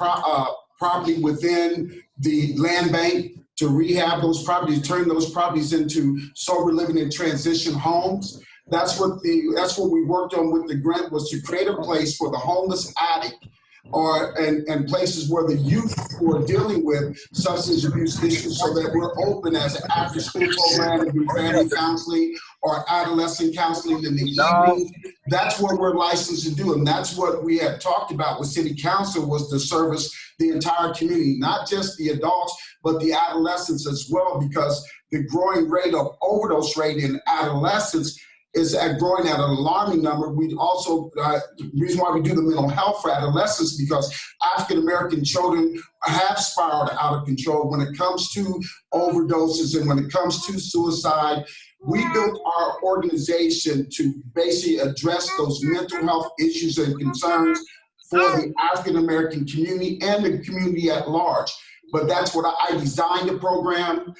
property within the land bank, to rehab those properties, turn those properties into sober living and transition homes. That's what we worked on with the grant, was to create a place for the homeless addict or and places where the youth who are dealing with substance abuse issues, so that we're open as an after-school program to do family counseling or adolescent counseling in the evenings. That's what we're licensed to do, and that's what we had talked about with City Council, was to service the entire community, not just the adults, but the adolescents as well, because the growing rate of overdose rate in adolescents is growing at an alarming number. We also, the reason why we do the mental health for adolescents, because African-American children have spiraled out of control when it comes to overdoses and when it comes to suicide. We built our organization to basically address those mental health issues and concerns for the African-American community and the community at large. But that's what I designed the program.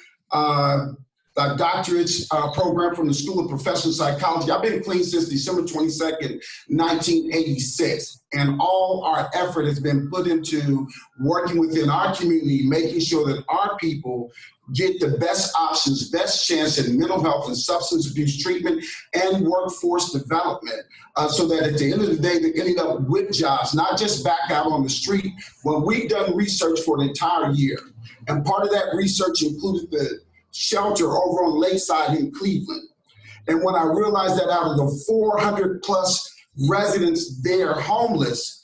A doctorate program from the School of Professional Psychology. I've been clean since December 22nd, 1986. And all our effort has been put into working within our community, making sure that our people get the best options, best chance in mental health and substance abuse treatment and workforce development. So that at the end of the day, they're ending up with jobs, not just back out on the street. Well, we've done research for an entire year. And part of that research included the shelter over on Lakeside in Cleveland. And when I realized that out of the 400 plus residents there homeless,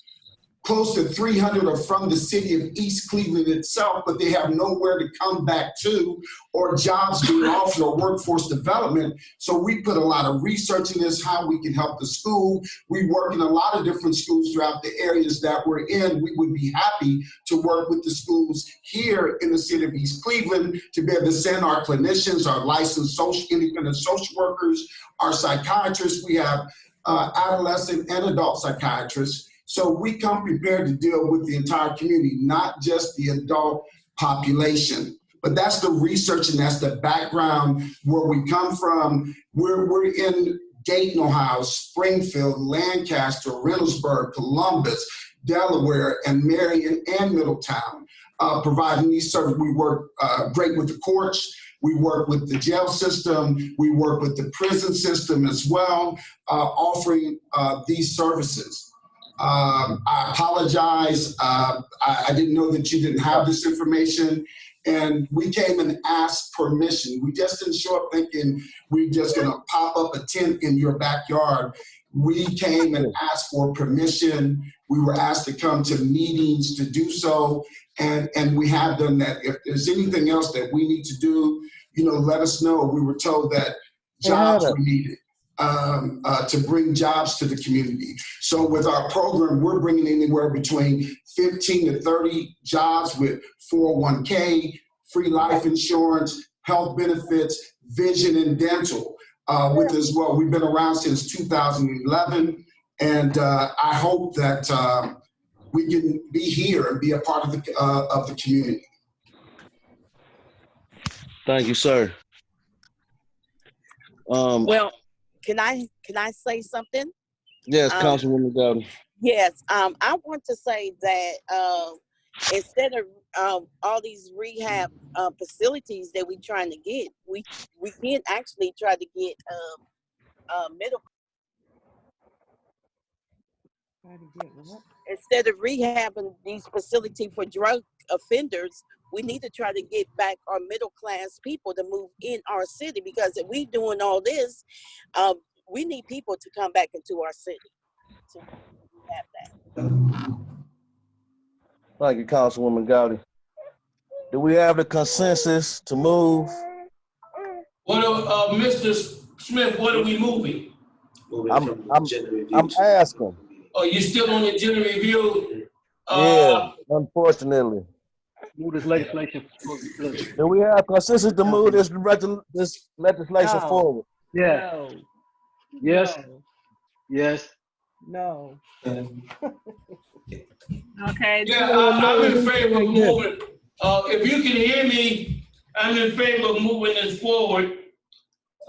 close to 300 are from the city of East Cleveland itself, but they have nowhere to come back to or jobs being offered or workforce development. So we put a lot of research in this, how we can help the school. We work in a lot of different schools throughout the areas that we're in. We would be happy to work with the schools here in the city of East Cleveland to be able to send our clinicians, our licensed independent social workers, our psychiatrists. We have adolescent and adult psychiatrists. So we come prepared to deal with the entire community, not just the adult population. But that's the research and that's the background where we come from. We're in Dayton, Ohio, Springfield, Lancaster, Reynoldsburg, Columbus, Delaware, and Marion and Middletown, providing these services. We work great with the courts. We work with the jail system. We work with the prison system as well, offering these services. I apologize. I didn't know that you didn't have this information. And we came and asked permission. We just didn't show up thinking we're just going to pop up a tent in your backyard. We came and asked for permission. We were asked to come to meetings to do so. And we have done that. If there's anything else that we need to do, let us know. We were told that jobs were needed. To bring jobs to the community. So with our program, we're bringing anywhere between 15 to 30 jobs with 401k, free life insurance, health benefits, vision and dental with as well. We've been around since 2011, and I hope that we can be here and be a part of the community. Thank you, sir. Well, can I say something? Yes, Councilwoman Gowdy. Yes, I want to say that instead of all these rehab facilities that we're trying to get, we can actually try to get middle. Instead of rehabbing these facilities for drug offenders, we need to try to get back our middle class people to move in our city, because if we doing all this, we need people to come back into our city. So we have that. Thank you, Councilwoman Gowdy. Do we have the consensus to move? What, Mr. Smith, what are we moving? I'm asking. Oh, you still on the agenda review? Yeah, unfortunately. Move this legislation forward. Do we have consensus to move this legislation forward? Yeah. No. Yes. No. Yes. No. Okay. Yeah, I'm in favor of moving. If you can hear me, I'm in favor of moving this forward.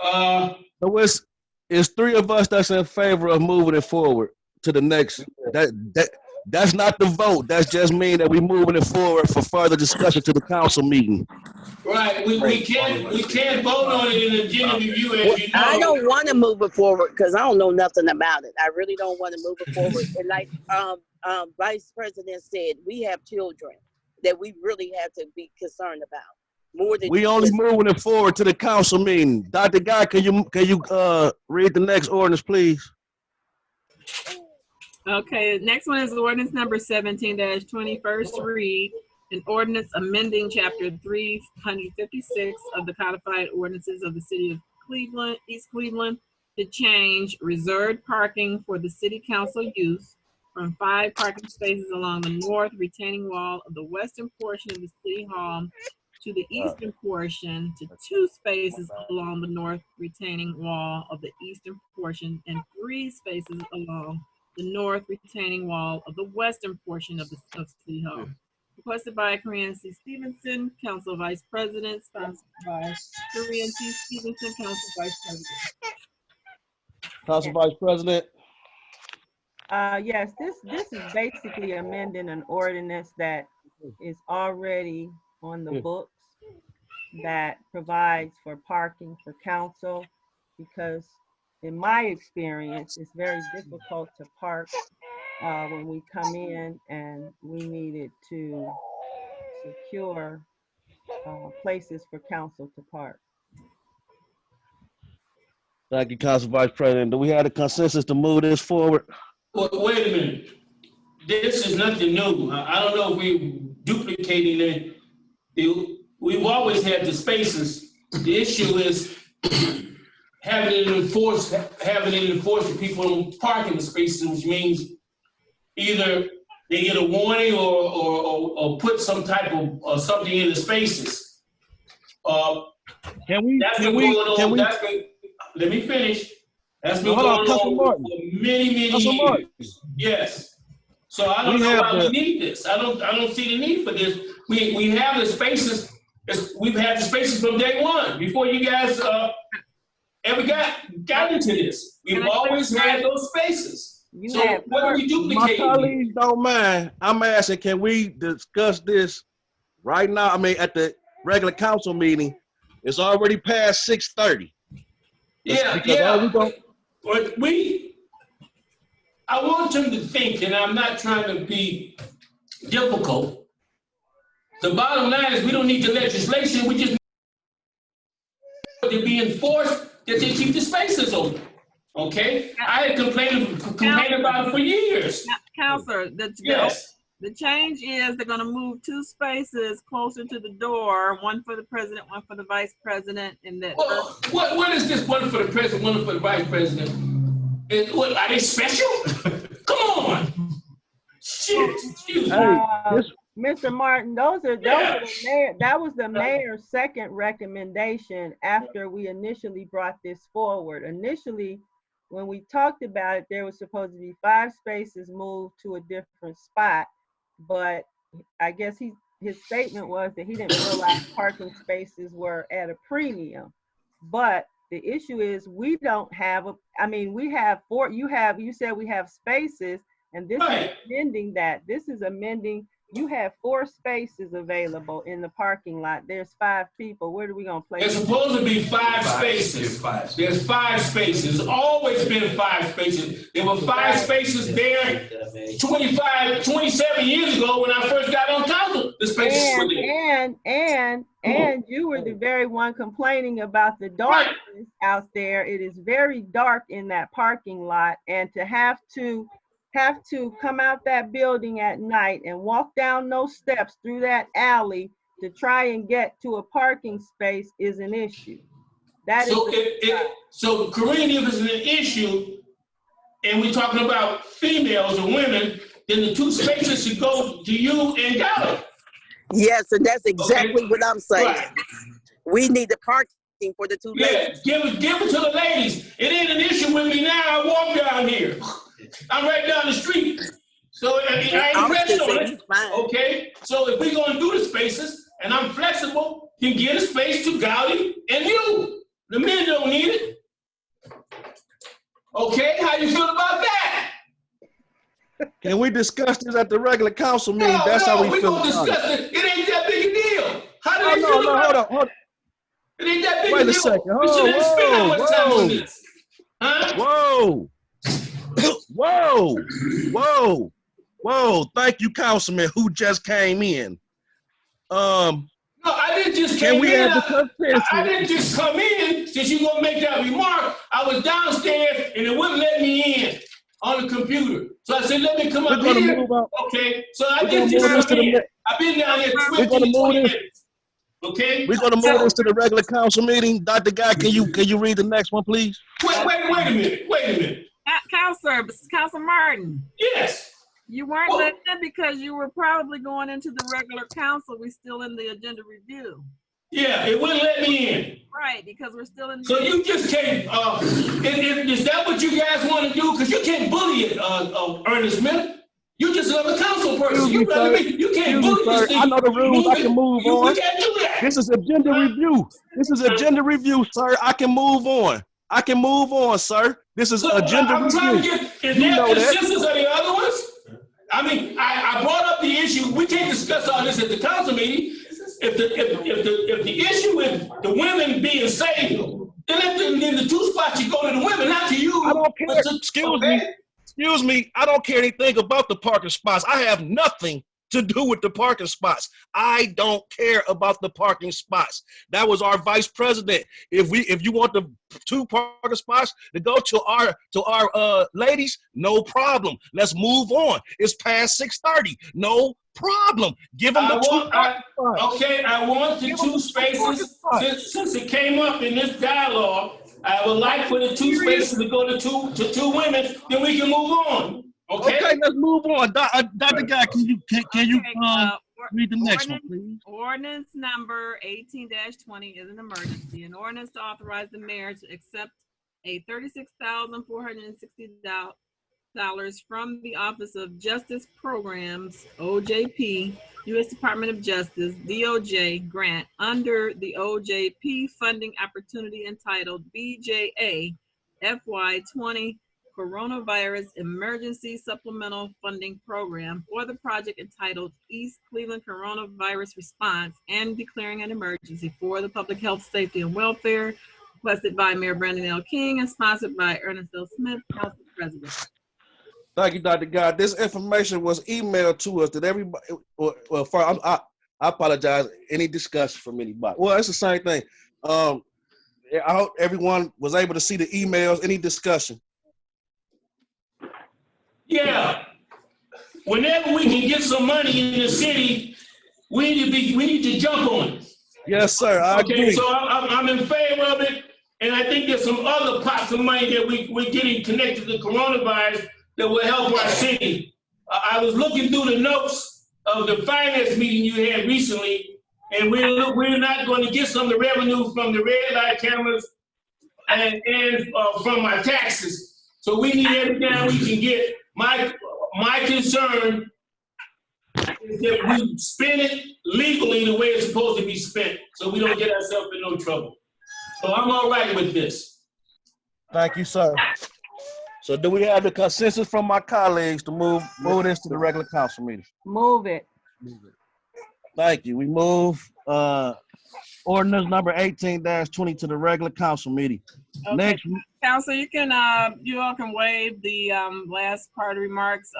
So it's three of us that's in favor of moving it forward to the next. That's not the vote. That's just mean that we moving it forward for further discussion to the council meeting. Right. We can't vote on it in the agenda review, as you know. I don't want to move it forward because I don't know nothing about it. I really don't want to move it forward. And like Vice President said, we have children that we really have to be concerned about more than We only moving it forward to the council meeting. Dr. Guy, can you read the next ordinance, please? Okay, next one is ordinance number 17-20, first read. An ordinance amending chapter 356 of the codified ordinances of the city of Cleveland, East Cleveland, to change reserved parking for the city council use from 5 parking spaces along the north retaining wall of the western portion of the city hall to the eastern portion to 2 spaces along the north retaining wall of the eastern portion and 3 spaces along the north retaining wall of the western portion of City Hall. Requested by Corinne C. Stevenson, Council Vice President, sponsored by Corinne C. Stevenson, Council Vice President. Council Vice President. Yes, this is basically amending an ordinance that is already on the books that provides for parking for council, because in my experience, it's very difficult to park when we come in, and we needed to secure places for council to park. Thank you, Council Vice President. Do we have the consensus to move this forward? Well, wait a minute. This is nothing new. I don't know if we're duplicating it. We've always had the spaces. The issue is having it enforced that people don't park in the spaces, which means either they get a warning or put some type of something in the spaces. Can we? Let me finish. That's been Hold on, going on for Martin. many years. Martin. Yes. So I don't know why we need this. I don't see the need for this. We have the spaces. We've had the spaces from day one before you guys ever got into this. We've always had those spaces. So what are we duplicating? My colleagues don't mind. I'm asking, can we discuss this right now? I mean, at the regular council meeting, it's already past 6:30. Yeah. But I want them to think, and I'm not trying to be difficult. The bottom line is we don't need the legislation. We just need to be enforced that they keep the spaces open. Okay? I had complained about it for years. Counselor, the change is they're going to move 2 spaces closer to the door, one for the president, one for the vice president, and that. Well, what is this? One for the president, one for the vice president. What, are they special? Come on. Shit. Excuse me. Mr. Martin, that was the mayor's second recommendation after we initially brought this forward. Initially, when we talked about it, there was supposed to be 5 spaces moved to a different spot, but I guess his statement was that he didn't realize parking spaces were at a premium. But the issue is we don't have we have 4, you said we have spaces, and this is amending that. This is amending, you have 4 spaces available in the parking lot. There's 5 people. Where are we gonna place? There's supposed to be 5 spaces. There's 5 spaces. There's always been 5 spaces. There were 5 spaces there 27 years ago when I first got on council. The spaces were there. And you were the very one complaining about the darkness out there. It is very dark in that parking lot, and to have to come out that building at night and walk down those steps through that alley to try and get to a parking space is an issue. So Corinne, if it's an issue, and we're talking about females or women, then the 2 spaces should go to you and Gallup. Yes, and that's exactly what I'm saying. Right. We need the parking for the 2 ladies. Give it to the ladies. It ain't an issue with me now. I walk down here. I'm right down the street. So I ain't pressed on it. Okay? So if we're going to do the spaces, and I'm flexible, you can get a space to Gowdy and you. The men don't need it. Okay? How you feel about that? Can we discuss this at the regular council meeting? That's how we feel about it. It ain't that big a deal. How do they feel about it? Hold on. It ain't that big a deal. Wait a second. We shouldn't spend that much time on this. Huh? Whoa. Whoa, thank you, Councilman, who just came in. No, I didn't just Can came we in. have the consensus? I didn't just come in since you gonna make that remark. I was downstairs and it wouldn't let me in on the computer. So I said, let me come up We're gonna here. move on. Okay, so I We're gonna didn't move this just to come the in. I've been down here We're gonna 20 move this. minutes. Okay? We're gonna move this to the regular council meeting. Dr. Guy, can you read the next one, please? Wait a minute. Councilor Martin, Yes. you weren't Well- let in because you were probably going into the regular council. We're still in the agenda review. Yeah, it wouldn't let me in. Right, because we're still in. So you just can't, is that what you guys want to do? Because you can't bully it, Ernest Smith. You just another council person. You can't bully this thing. I know the rules. I can move on. We can't do that. This is agenda review. This is agenda review, sir. I can move on. I can move on, sir. This is So agenda I'm trying review. to get, is You there know that. consensus of the other ones? I mean, I brought up the issue. We can't discuss all this at the council meeting. If the issue is the women being saved, then the two spots you go to the women, not to you. I don't care. Excuse me. I don't care anything about the parking spots. I have nothing to do with the parking spots. I don't care about the parking spots. That was our vice president. If you want the 2 parking spots to go to our ladies, no problem. Let's move on. It's past 6:30. No problem. Give them the 2 parking spots. Okay, I want the 2 spaces. Since it came up in this dialogue, I would like for the 2 spaces to go to two women, then we can move on. Okay, let's move on. Dr. Guy, can you read the next one, please? Ordinance number 18-20 is an emergency. An ordinance to authorize the mayor to accept a $36,460 from the Office of Justice Programs, OJP, U.S. Department of Justice, DOJ grant under the OJP funding opportunity entitled BJA FY20 Coronavirus Emergency Supplemental Funding Program for the project entitled East Cleveland Coronavirus Response and declaring an emergency for the public health, safety, and welfare, requested by Mayor Brandon L. King and sponsored by Ernest L. Smith, Council President. Thank you, Dr. God. This information was emailed to us. Did everybody? Well, first, I apologize. Any discussion from anybody? Well, it's the same thing. I hope everyone was able to see the emails. Any discussion? yeah. Whenever we can get some money in the city, we need to jump on it. Yes, sir. I agree. So I'm in favor of it, and I think there's some other pots of money that we're getting connected to coronavirus that will help our city. I was looking through the notes of the finance meeting you had recently, and we're not going to get some of the revenue from the red light cameras and from our taxes. So we need everything we can get. My concern is that we spend it legally the way it's supposed to be spent, so we don't get ourselves in no trouble. So I'm all right with this. Thank you, sir. So do we have the consensus from my colleagues to move this to the regular council meeting? Move it. Thank you. We move ordinance number 18-20 to the regular council meeting. Okay. Next. Council, you all can waive the last part of remarks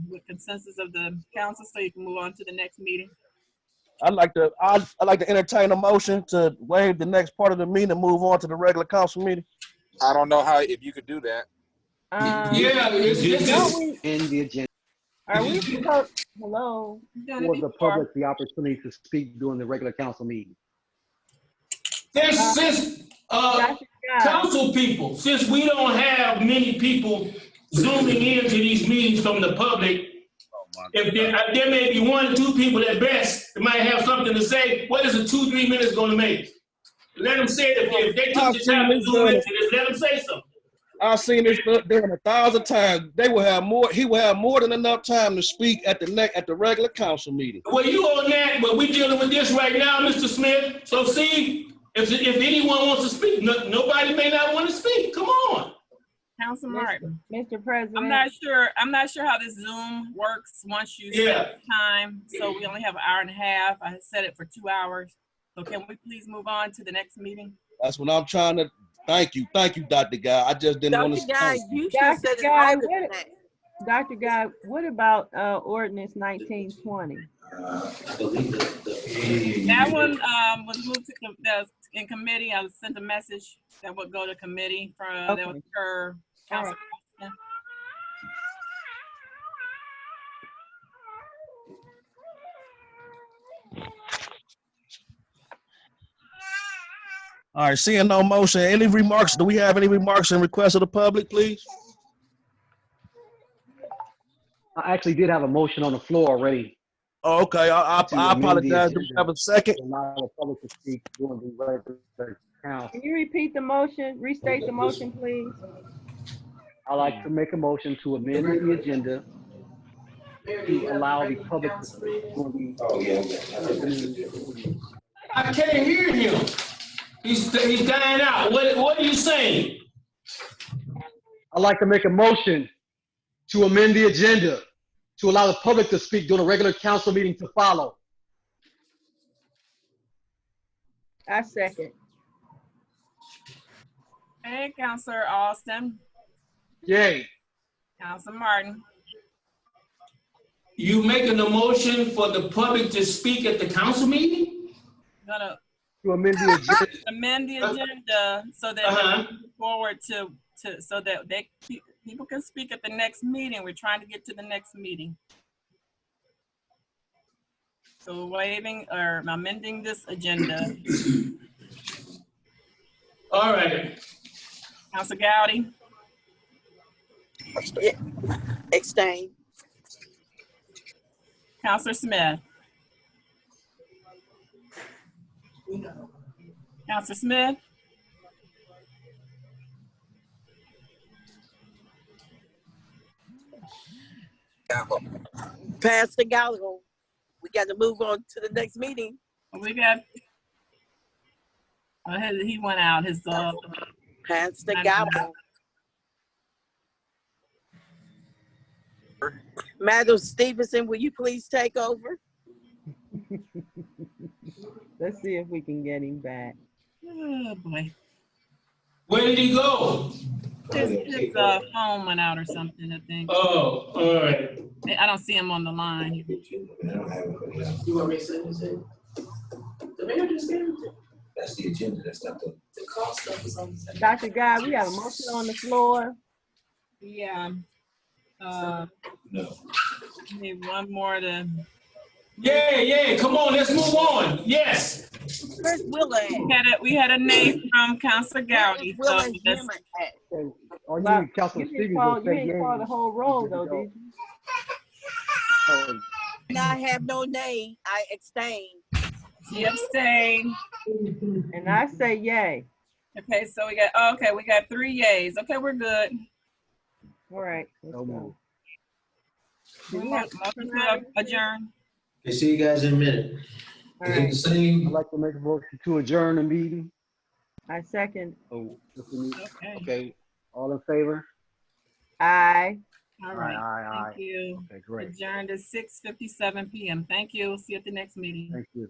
with consensus of the council, so you can move on to the next meeting. I'd like to entertain a motion to waive the next part of the meeting and move on to the regular council meeting. I don't know if you could do that. Yeah, it's In the agenda. Are we supposed, hello? For the public the opportunity to speak during the regular council meeting. Since council people, since we don't have many people zooming into these meetings from the public, if there may be 1 or 2 people at best that might have something to say, what is a 2-3 minutes going to make? Let them say it. If they took the time to zoom into this, let them say something. I've seen this done 1,000 times. He will have more than enough time to speak at the regular council meeting. Well, you on that, but we're dealing with this right now, Mr. Smith. So see, if anyone wants to speak, nobody may not want to speak. Come on. Council Martin. Mr. President. I'm not sure how this Zoom works once you set the time. So we only have an hour and a half. I set it for 2 hours. So can we please move on to the next meeting? That's what I'm trying to. Thank you, Dr. Guy. I just didn't want to. Dr. Guy, you should set it longer than that. Dr. Guy, what about ordinance 1920? I believe That one was moved to that was in committee. I sent a message that would go to committee for that was Okay. per All council. right. All right, seeing no motion, any remarks? Do we have any remarks and requests of the public, please? I actually did have a motion on the floor already. Oh, okay, I To amend the apologize. Do we agenda have a second? to allow the public to speak during the regular council. Can you repeat the motion? Restate the motion, please. I'd like to make a motion to amend the agenda to allow the public to speak during the. I can't hear him. He's dying out. What are you saying? I'd like to make a motion to amend the agenda to allow the public to speak during a regular council meeting to follow. I second. Hey, Councilor Austin, Yay. Councilor Martin. You making a motion for the public to speak at the council meeting? Gonna To amend the agenda. amend the agenda so that we move forward to so that people can speak at the next meeting. We're trying to get to the next meeting. So we're waiving or amending this agenda. All right. Councilor Gowdy, Abstain. Councilor Smith. Councilor Smith, Pastor Gallagher, we got to move on to the next meeting. we got, he went out, his, Pastor Gallagher. Madam Stevenson, will you please take over? Let's see if we can get him back. oh boy. Where did he go? His phone went out or something, I think. Oh, all right. I don't see him on the line. You want me to send this in? The mayor just gave it. That's the agenda, that's not the cost stuff is on the. Dr. Guy, we have a motion on the floor. Yeah. No. Need one more to. Yeah, come on, let's move on. Yes. Where's Willard? We had a name from Councilor Gowdy. So Willard let's- Hammond at? Or But you, Councilman you Stevens, didn't call, will you say didn't yay. call the whole roll though, did you? Oh, And I have no name. I abstain. She abstained. And I say yay. Okay, so we got 3 yays. Okay, we're good. All right, let's so go. moved. Motion to adjourn. Okay, see you guys in a minute. All Is it right, the same? I'd like to make a motion to adjourn the meeting. I second. Oh, just a minute. Okay. Okay, all in favor? Aye. All right. Aye. Thank you. Okay, great. Adjourned at 6:57 p.m. Thank you. See you at the next meeting. Thank you.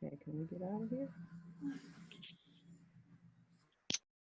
Okay, can we get out of here?